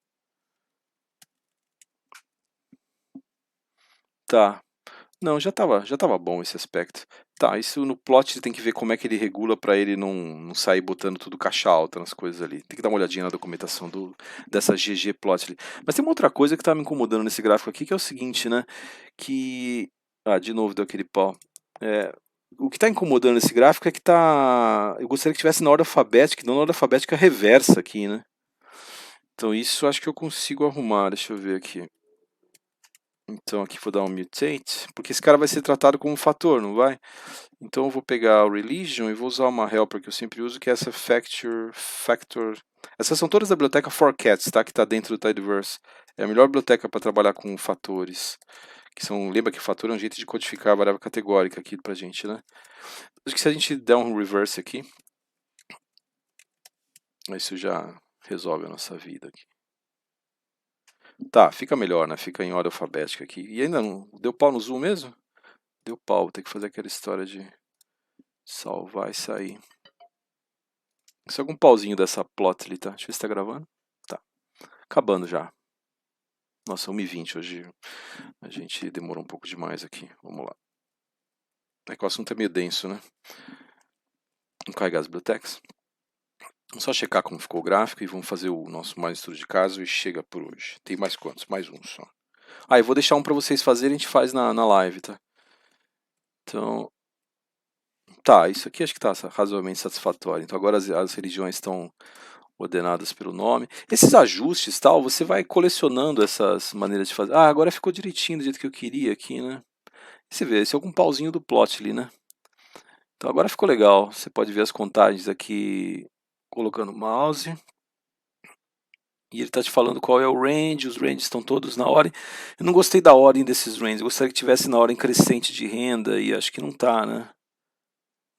Tá. Não, já tava bom esse aspecto. Tá, isso no plot você tem que ver como é que ele regula para ele não sair botando tudo caixa alta nas coisas ali. Tem que dar uma olhadinha na documentação dessa GG plot ali. Mas tem uma outra coisa que tá me incomodando nesse gráfico aqui, que é o seguinte, né? Que... de novo deu aquele pau. o que está incomodando esse gráfico é que eu gostaria que tivesse na ordem alfabética, não na ordem alfabética reversa aqui, né? Então isso acho que eu consigo arrumar, deixa eu ver aqui. Então aqui vou dar um mutate, porque esse cara vai ser tratado como fator, não vai? Então eu vou pegar o religion e vou usar uma helper que eu sempre uso, que é essa factor. Essas são todas da biblioteca forcats, tá? Que está dentro do Tidyverse. É a melhor biblioteca para trabalhar com fatores. Lembra que fator é um jeito de codificar a variável categórica aqui pra gente, né? Acho que se a gente der um reverse aqui, isso já resolve a nossa vida aqui. Tá, fica melhor, né? Fica em ordem alfabética aqui. E ainda não deu pau no zoom mesmo? Deu pau, vou ter que fazer aquela história de salvar e sair. Isso é algum pauzinho dessa plot ali, tá? Deixa eu ver se tá gravando. Tá. Acabando já. Nossa, 1h20 hoje. A gente demorou um pouco demais aqui. Vamos lá. É que o assunto é meio denso, né? Vamos carregar as bibliotecas. Vamos só checar como ficou o gráfico e vamos fazer o nosso mais estudo de caso e chega por hoje. Tem mais quantos? Mais um só. Ah, eu vou deixar um para vocês fazerem, a gente faz na live, tá? Então, tá, isso aqui acho que está razoavelmente satisfatório. Então agora as religiões estão ordenadas pelo nome. Esses ajustes, tal, você vai colecionando essas maneiras de fazer. Ah, agora ficou direitinho do jeito que eu queria aqui, né? Você vê, esse é algum pauzinho do plot ali, né? Então agora ficou legal. Você pode ver as contagens aqui colocando o mouse. E ele está te falando qual é o range, os ranges estão todos na ordem. Eu não gostei da ordem desses ranges, eu gostaria que tivesse na ordem crescente de renda e acho que não está, né?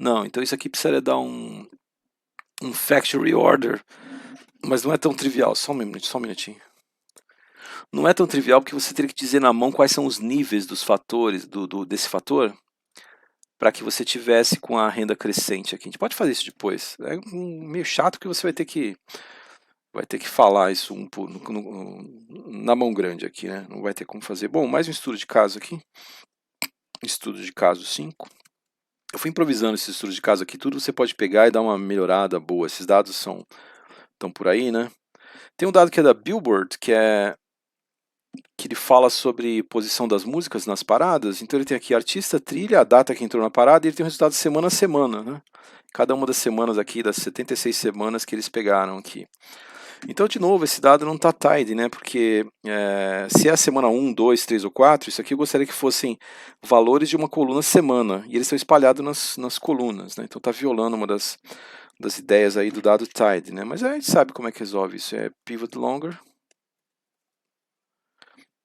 Não, então isso aqui precisaria dar um factory order, mas não é tão trivial, só um minutinho. Não é tão trivial porque você teria que dizer na mão quais são os níveis dos fatores, desse fator, para que você tivesse com a renda crescente aqui. A gente pode fazer isso depois. É meio chato que você vai ter que falar isso na mão grande aqui, né? Não vai ter como fazer. Bom, mais um estudo de caso aqui. Estudo de caso 5. Eu fui improvisando esses estudos de caso aqui, tudo você pode pegar e dar uma melhorada boa. Esses dados estão por aí, né? Tem um dado que é da Billboard, que ele fala sobre posição das músicas nas paradas. Então ele tem aqui artista, trilha, a data que entrou na parada e ele tem o resultado semana a semana, né? Cada uma das semanas aqui, das 76 semanas que eles pegaram aqui. Então, de novo, esse dado não está tidy, né? Porque se é a semana 1, 2, 3 ou 4, isso aqui eu gostaria que fossem valores de uma coluna semana. E eles estão espalhados nas colunas, né? Então está violando uma das ideias aí do dado tidy, né? Mas a gente sabe como é que resolve isso. É pivot longer.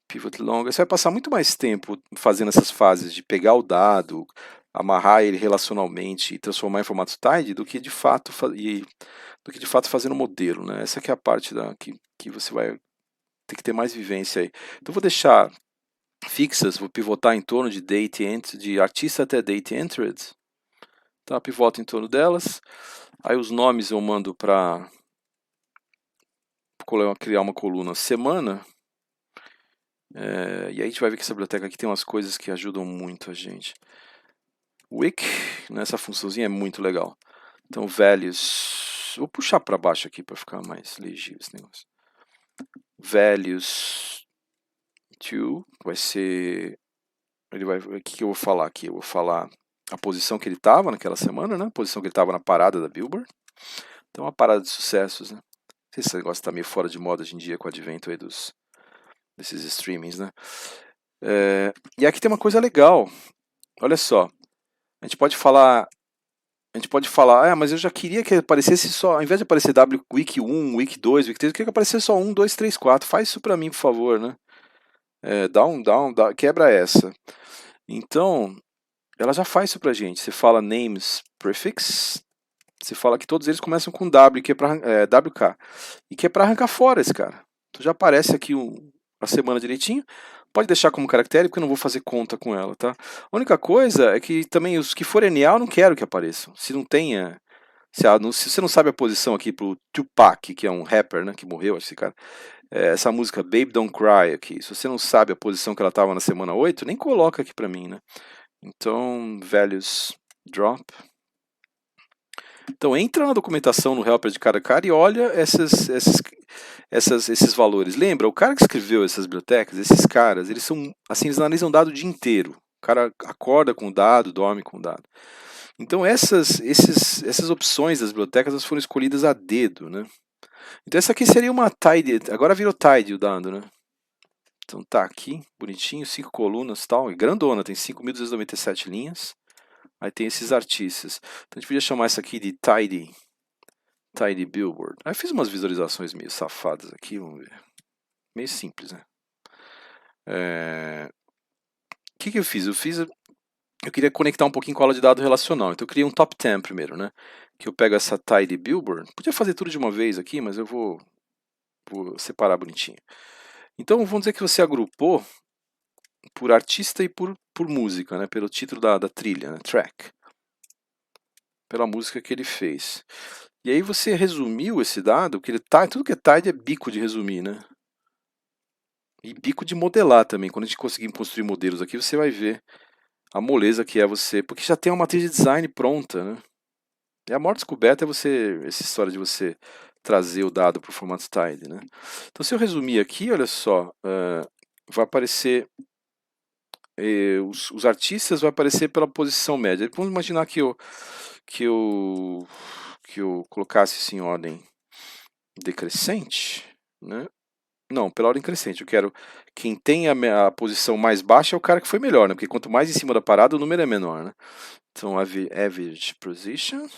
Pivot longer. Você vai passar muito mais tempo fazendo essas fases de pegar o dado, amarrar ele relacionalmente e transformar em formato tidy do que de fato fazendo o modelo, né? Essa que é a parte que você vai ter que ter mais vivência aí. Então vou deixar fixas, vou pivotar em torno de artista até date entered, tá? Pivoto em torno delas. Aí os nomes eu mando para criar uma coluna semana. E aí a gente vai ver que essa biblioteca aqui tem umas coisas que ajudam muito a gente. Week, nessa funçãozinha é muito legal. Então values, vou puxar para baixo aqui para ficar mais legível esse negócio. Values to vai ser, o que eu vou falar aqui? Eu vou falar a posição que ele estava naquela semana, né? A posição que ele estava na parada da Billboard. Então, uma parada de sucessos, né? Não sei se esse negócio está meio fora de moda hoje em dia com o advento aí desses streamings, né? E aqui tem uma coisa legal. Olha só, a gente pode falar, mas eu já queria que aparecesse só, ao invés de aparecer Week 1, Week 2, Week 3, eu queria que aparecesse só 1, 2, 3, 4. Faz isso para mim, por favor, né? Quebra essa. Então, ela já faz isso pra gente. Você fala names prefix, você fala que todos eles começam com W, que é para WK, e que é para arrancar fora esse cara. Então já aparece aqui a semana direitinho. Pode deixar como caractere, porque eu não vou fazer conta com ela, tá? A única coisa é que também os que forem NA eu não quero que apareçam. Se não tenha... Se você não sabe a posição aqui pro Tupac, que é um rapper, né, que morreu, esse cara. Essa música Baby Don't Cry aqui, se você não sabe a posição que ela estava na semana 8, nem coloca aqui para mim, né? Então, values drop. Então, entra na documentação no helper de cada cara e olha esses valores. Lembra, o cara que escreveu essas bibliotecas, esses caras, eles são assim, eles analisam o dado o dia inteiro. O cara acorda com o dado, dorme com o dado. Então essas opções das bibliotecas elas foram escolhidas a dedo, né? Então essa aqui seria uma tidy, agora virou tidy o dado, né? Então tá aqui, bonitinho, 5 colunas e tal, e grandona, tem 5.297 linhas. Aí tem esses artistas. Então a gente podia chamar isso aqui de tidy billboard. Aí fiz umas visualizações meio safadas aqui, vamos ver. Meio simples, né? O que eu fiz? Eu queria conectar um pouquinho com a aula de dado relacional. Então eu criei um top 10 primeiro, né? Que eu pego essa tidy billboard. Podia fazer tudo de uma vez aqui, mas eu vou separar bonitinho. Então vamos dizer que você agrupou por artista e por música, né? Pelo título da trilha, né? Track. Pela música que ele fez. E aí você resumiu esse dado, que ele tá, tudo que é tidy é bico de resumir, né? E bico de modelar também. Quando a gente conseguir construir modelos aqui, você vai ver a moleza que é você, porque já tem uma matriz de design pronta, né? E a maior descoberta é essa história de você trazer o dado para o formato tidy, né? Então, se eu resumir aqui, olha só, vai aparecer os artistas vai aparecer pela posição média. Vamos imaginar que eu colocasse isso em ordem decrescente, né? Não, pela ordem crescente. Eu quero quem tem a posição mais baixa é o cara que foi melhor, né? Porque quanto mais em cima da parada, o número é menor, né? Então, average position.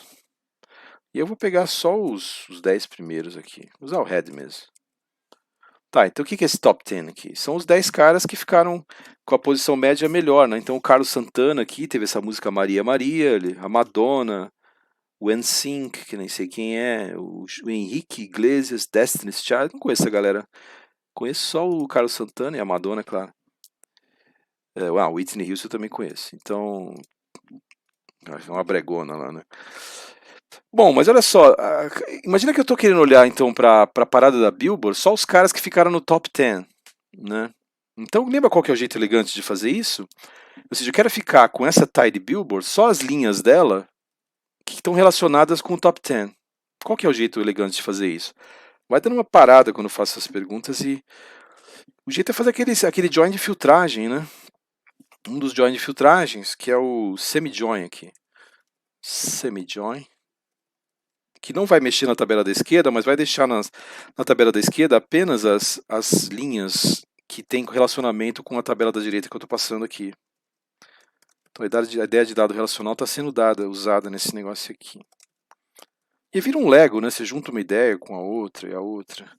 E eu vou pegar só os 10 primeiros aqui. Usar o head mesmo. Tá, então o que é esse top 10 aqui? São os 10 caras que ficaram com a posição média melhor, né? Então o Carlos Santana aqui teve essa música Maria Maria, a Madonna, o NSYNC, que nem sei quem é, o Henrique Iglesias, Destiny's Child, não conheço essa galera. Conheço só o Carlos Santana e a Madonna, claro. O Whitney Houston eu também conheço. Então, é uma bregona lá, né? Bom, mas olha só, imagina que eu tô querendo olhar então pra parada da Billboard, só os caras que ficaram no top 10, né? Então lembra qual que é o jeito elegante de fazer isso? Ou seja, eu quero ficar com essa tidy Billboard, só as linhas dela que estão relacionadas com o top 10. Qual que é o jeito elegante de fazer isso? Vai dando uma parada quando eu faço essas perguntas e o jeito é fazer aquele join de filtragem, né? Um dos join de filtragens, que é o semi-join aqui. Semi-join. Que não vai mexer na tabela da esquerda, mas vai deixar na tabela da esquerda apenas as linhas que têm relacionamento com a tabela da direita que eu estou passando aqui. Então a ideia de dado relacional está sendo usada nesse negócio aqui. E vira um Lego, né? Você junta uma ideia com a outra e a outra.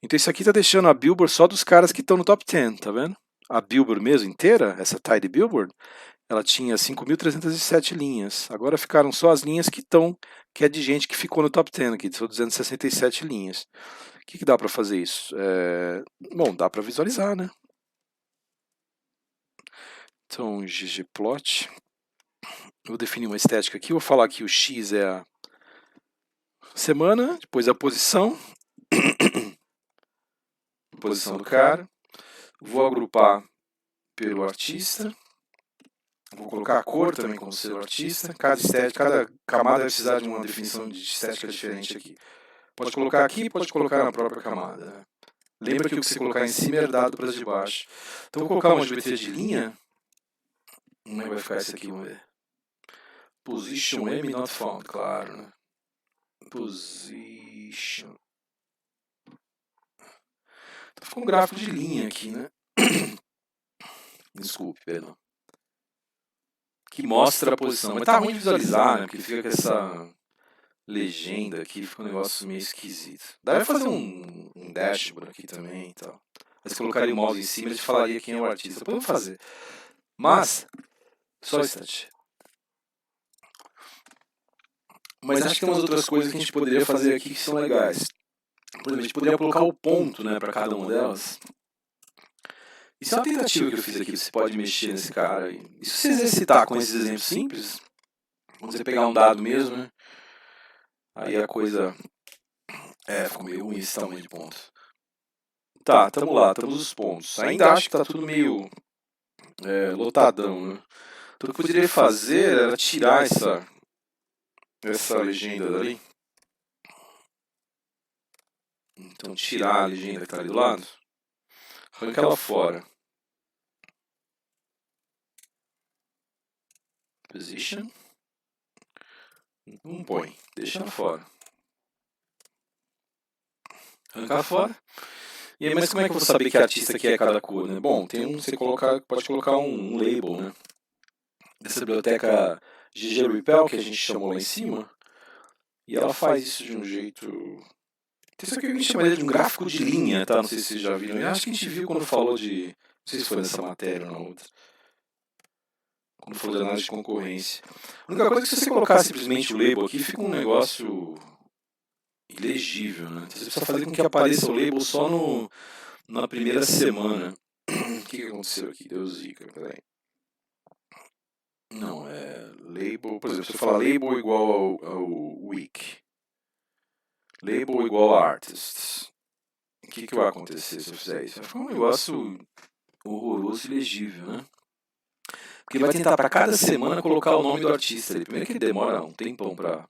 Então isso aqui está deixando a Billboard só dos caras que estão no top 10, tá vendo? A Billboard mesmo inteira, essa tidy Billboard, ela tinha 5.307 linhas. Agora ficaram só as linhas que é de gente que ficou no top 10 aqui, são 267 linhas. O que dá para fazer isso? Bom, dá para visualizar, né? Então, ggplot. Vou definir uma estética aqui, vou falar que o X é a semana, depois a posição do cara. Vou agrupar pelo artista. Vou colocar a cor também como ser o artista. Cada camada vai precisar de uma definição de estética diferente aqui. Pode colocar aqui, pode colocar na própria camada. Né? Lembra que o que você colocar em cima é dado para as de baixo. Então vou colocar uma geometria de linha. Como é que vai ficar isso aqui? Vamos ver. Position M not found, claro. Né? Position. Então ficou um gráfico de linha aqui, né? Desculpe, perdão. Que mostra a posição. Mas tá ruim de visualizar, né? Porque fica com essa legenda aqui, fica um negócio meio esquisito. Dá pra fazer um dashboard aqui também e tal. Mas colocaria o mouse em cima e falaria quem é o artista. Podemos fazer. Mas, só um instante. Mas acho que tem umas outras coisas que a gente poderia fazer aqui que são legais. Por exemplo, a gente poderia colocar o ponto, né, para cada uma delas. Isso é uma tentativa que eu fiz aqui, você pode mexer nesse cara aí. E se você exercitar com esses exemplos simples, vamos você pegar um dado mesmo, né? Aí a coisa ficou meio ruim esse tamanho de ponto. Tá, tamo lá, temos os pontos. Ainda acho que tá tudo meio lotadão, né? Então o que eu poderia fazer era tirar essa legenda dali. Então tirar a legenda que tá ali do lado. Arranca ela fora. Position. Não põe, deixa fora. Arrancar fora. E aí, mas como é que eu vou saber que artista que é cada cor, né? Bom, você pode colocar um label, né? Dessa biblioteca ggRepel, que a gente chamou lá em cima. E ela faz isso de um jeito... Isso aqui a gente chamaria de um gráfico de linha, tá? Não sei se vocês já viram. Eu acho que a gente viu quando falou de... Não sei se foi nessa matéria ou na outra. Quando falou de análise de concorrência. A única coisa é que se você colocar simplesmente o label aqui, fica um negócio ilegível, né? Então você precisa fazer com que apareça o label só na primeira semana. O que aconteceu aqui? Deu zica, peraí. Não, é label... Por exemplo, se eu falar label igual ao week. Label igual a artists. O que vai acontecer se eu fizer isso? Vai ficar um negócio horroroso e legível, né? Porque ele vai tentar para cada semana colocar o nome do artista ali. Primeiro que ele demora um tempão para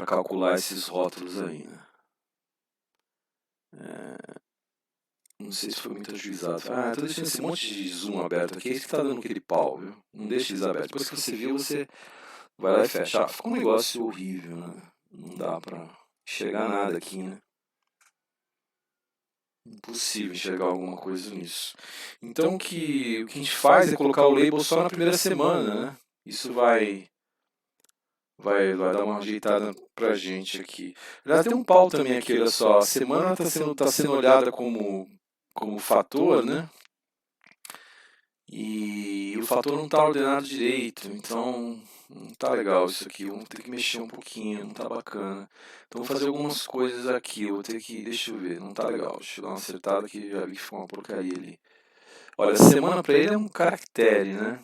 calcular esses rótulos aí, né? Não sei se foi muito ajuizado. Tô deixando esse monte de zoom aberto aqui, é isso que tá dando aquele pau, viu? Não deixa eles abertos. Depois que você viu, você vai lá e fecha. Fica um negócio horrível, né? Não dá pra enxergar nada aqui, né? Impossível enxergar alguma coisa nisso. Então o que a gente faz é colocar o label só na primeira semana, né? Isso vai dar uma ajeitada pra gente aqui. Já tem um pau também aqui, olha só. A semana tá sendo olhada como fator, né? E o fator não tá ordenado direito, então não tá legal isso aqui. Vamos ter que mexer um pouquinho, não tá bacana. Então vou fazer algumas coisas aqui, eu vou ter que, deixa eu ver, não tá legal. Deixa eu dar uma acertada que já vi que ficou uma porcaria ali. Olha, semana pra ele é um caractere, né?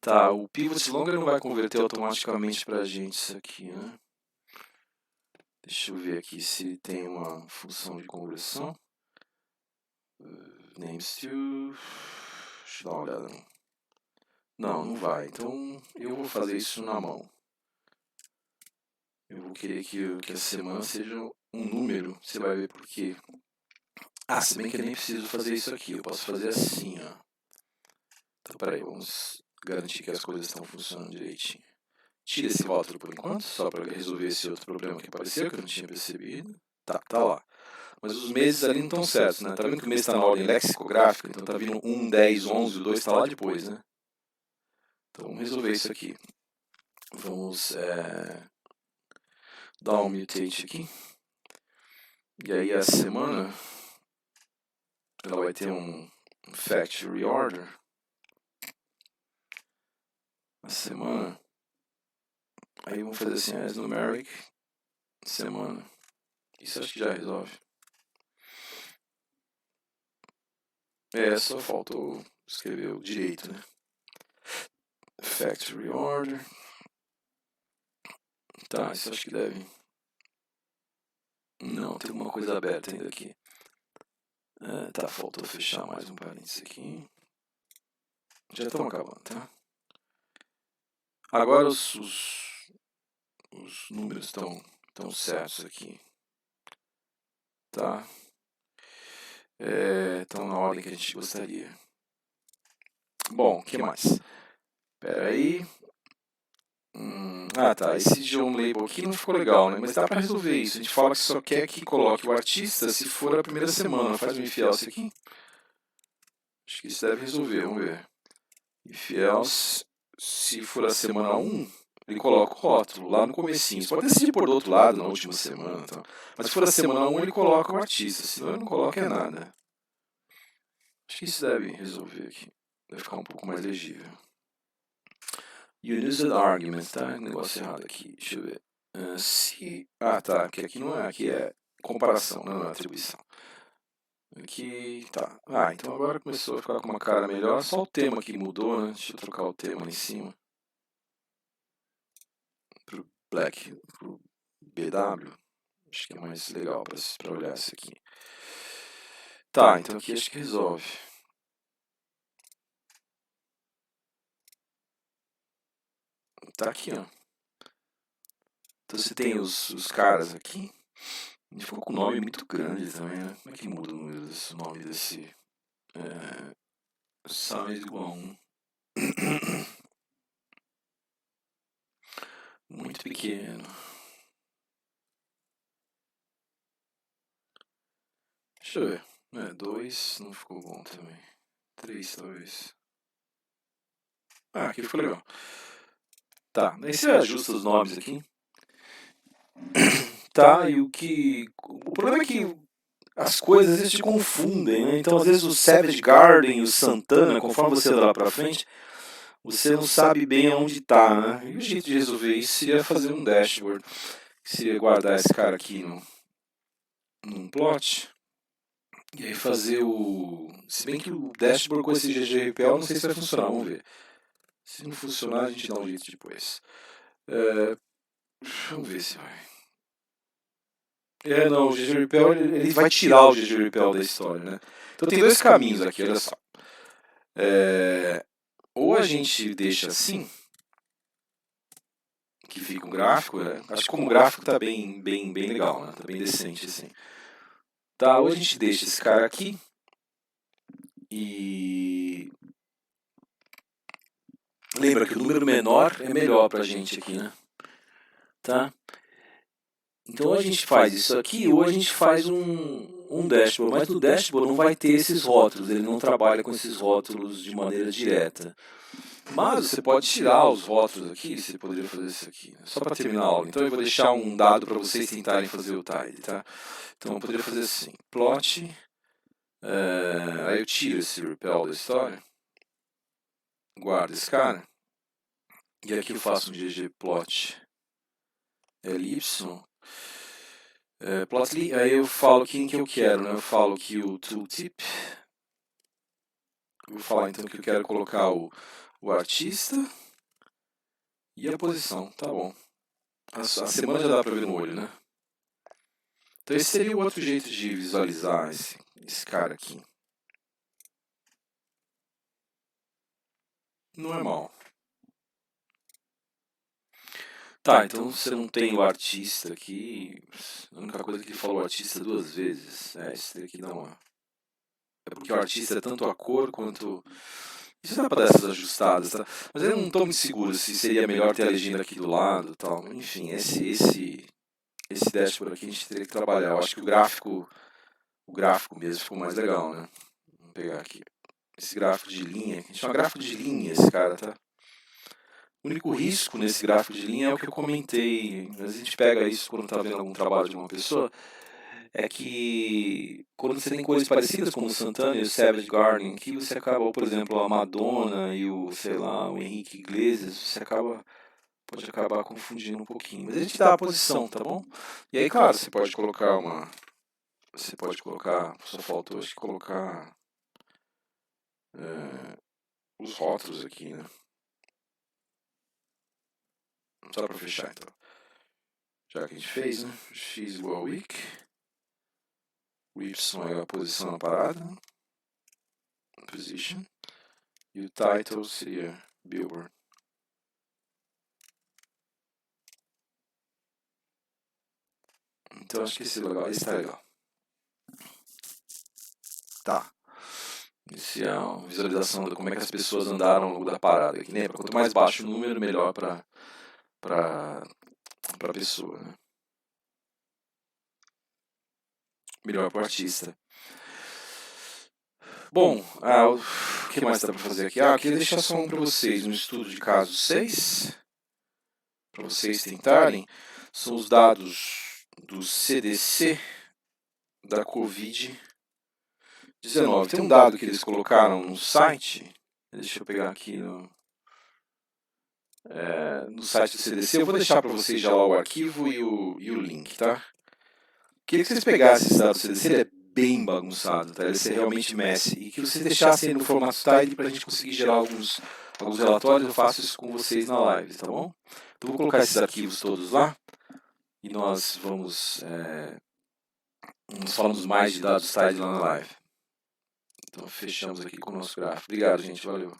Tá, o pivot longer não vai converter automaticamente pra gente isso aqui, né? Deixa eu ver aqui se tem uma função de conversão. Names to... Deixa eu dar uma olhada. Não vai. Então eu vou fazer isso na mão. Eu vou querer que a semana seja um número. Você vai ver por quê. Se bem que eu nem preciso fazer isso aqui. Eu posso fazer assim, ó. Então, peraí, vamos garantir que as coisas estão funcionando direitinho. Tira esse rótulo por enquanto, só para resolver esse outro problema que apareceu, que eu não tinha percebido. Tá lá. Mas os meses ali não estão certos, né? Tá vendo que o mês está na ordem lexicográfica? Então tá vindo 1, 10, 11, o 2 está lá depois, né? Então vamos resolver isso aqui. Vamos dar um mutate aqui. E aí a semana ela vai ter um factory order. A semana. Aí vamos fazer assim, as numeric semana. Isso acho que já resolve. Só faltou escrever o direito, né? Factory order. Tá, isso acho que deve... Não, tem alguma coisa aberta ainda aqui. Tá, faltou fechar mais um parênteses aqui. Já estamos acabando, tá? Agora os números estão certos aqui. Tá? Estão na ordem que a gente gostaria. Bom, o que mais? Espera aí. Tá. Esse John Label aqui não ficou legal, né? Mas dá pra resolver isso. A gente fala que só quer que coloque o artista se for a primeira semana. Faz um if else aqui. Acho que isso deve resolver, vamos ver. If else, se for a semana 1, ele coloca o rótulo lá no comecinho. Você pode decidir por do outro lado na última semana. Tá? Mas se for a semana 1, ele coloca o artista. Senão ele não coloca nada. Acho que isso deve resolver aqui. Deve ficar um pouco mais legível. Unused arguments, tá? Negócio errado aqui. Deixa eu ver. Tá. Aqui não é. Aqui é comparação, não é atribuição. Aqui, tá. Então agora começou a ficar com uma cara melhor. Só o tema que mudou, né? Deixa eu trocar o tema lá em cima. Pro Black, pro BW. Acho que é mais legal pra olhar isso aqui. Tá, então aqui acho que resolve. Tá aqui, ó. Então você tem os caras aqui. A gente ficou com um nome muito grande também, né? Como é que muda o nome desse? Size igual a 1. muito pequeno. Deixa eu ver. 2 não ficou bom também. 3 talvez. Aqui ficou legal. Tá, aí você ajusta os nomes aqui. Tá, e o problema é que as coisas às vezes se confundem, né? Então às vezes o Savage Garden e o Santana, conforme você anda lá pra frente, você não sabe bem aonde tá, né? E o jeito de resolver isso seria fazer um dashboard. Seria guardar esse cara aqui num plot. E aí fazer o... Se bem que o dashboard com esse GGRPL não sei se vai funcionar, vamos ver. Se não funcionar a gente dá um jeito depois. Vamos ver se vai. Não, o GGRPL ele vai tirar o GGRPL da história, né? Então tem dois caminhos aqui, olha só. Ou a gente deixa assim, que fica um gráfico, acho que como gráfico tá bem legal, né? Tá bem decente assim. Tá, ou a gente deixa esse cara aqui e lembra que o número menor é melhor pra gente aqui, né? Tá? Então ou a gente faz isso aqui ou a gente faz um dashboard, mas no dashboard não vai ter esses rótulos, ele não trabalha com esses rótulos de maneira direta. Mas você pode tirar os rótulos aqui, você poderia fazer isso aqui, né? Só para terminar a aula. Então eu vou deixar um dado para vocês tentarem fazer o tidy, tá? Então eu poderia fazer assim, plot, aí eu tiro esse repel da história, guardo esse cara, e aqui eu faço um ggplot ly, plotly, aí eu falo quem que eu quero, né? Eu falo que o tooltip, eu vou falar então que eu quero colocar o artista e a posição, tá bom. A semana já dá para ver no olho, né? Então esse seria o outro jeito de visualizar esse cara aqui. Normal. Tá, então você não tem o artista aqui. A única coisa que ele falou artista 2 vezes. Esse daqui dá uma... É porque o artista é tanto a cor quanto... Isso dá pra dar essas ajustadas, tá? Mas eu não tô muito seguro se seria melhor ter a legenda aqui do lado e tal. Enfim, esse dashboard aqui a gente teria que trabalhar. Eu acho que o gráfico mesmo ficou mais legal, né? Vamos pegar aqui. Esse gráfico de linha, a gente chama gráfico de linha esse cara, tá? O único risco nesse gráfico de linha é o que eu comentei, a gente pega isso quando está vendo algum trabalho de uma pessoa, é que quando você tem coisas parecidas como o Santana e o Savage Garden, que você acaba, por exemplo, a Madonna e o, sei lá, o Henrique Iglesias, você pode acabar confundindo um pouquinho. Mas a gente dá a posição, tá bom? E aí, claro, você pode colocar só faltou acho que colocar os rótulos aqui, né? Só para fechar, então. Já que a gente fez, né? X igual week. O Y é a posição na parada. Position. E o title seria Billboard. Então acho que esse é legal. Esse tá legal. Tá. Esse é uma visualização de como é que as pessoas andaram ao longo da parada. Que lembra, quanto mais baixo o número, melhor para a pessoa, né? Melhor para o artista. Bom, o que mais dá para fazer aqui? Eu queria deixar só para vocês um estudo de caso 6, para vocês tentarem. São os dados do CDC da Covid-19. Tem um dado que eles colocaram no site, deixa eu pegar aqui no site do CDC, eu vou deixar para vocês já lá o arquivo e o link, tá? Queria que vocês pegassem esse dado do CDC, ele é bem bagunçado, tá? Ele é realmente messy, e que vocês deixassem ele no formato tidy para a gente conseguir gerar alguns relatórios. Eu faço isso com vocês na live, tá bom? Então vou colocar esses arquivos todos lá e nós nós falamos mais de dados tidy lá na live. Então fechamos aqui com o nosso gráfico. Obrigado, gente. Valeu.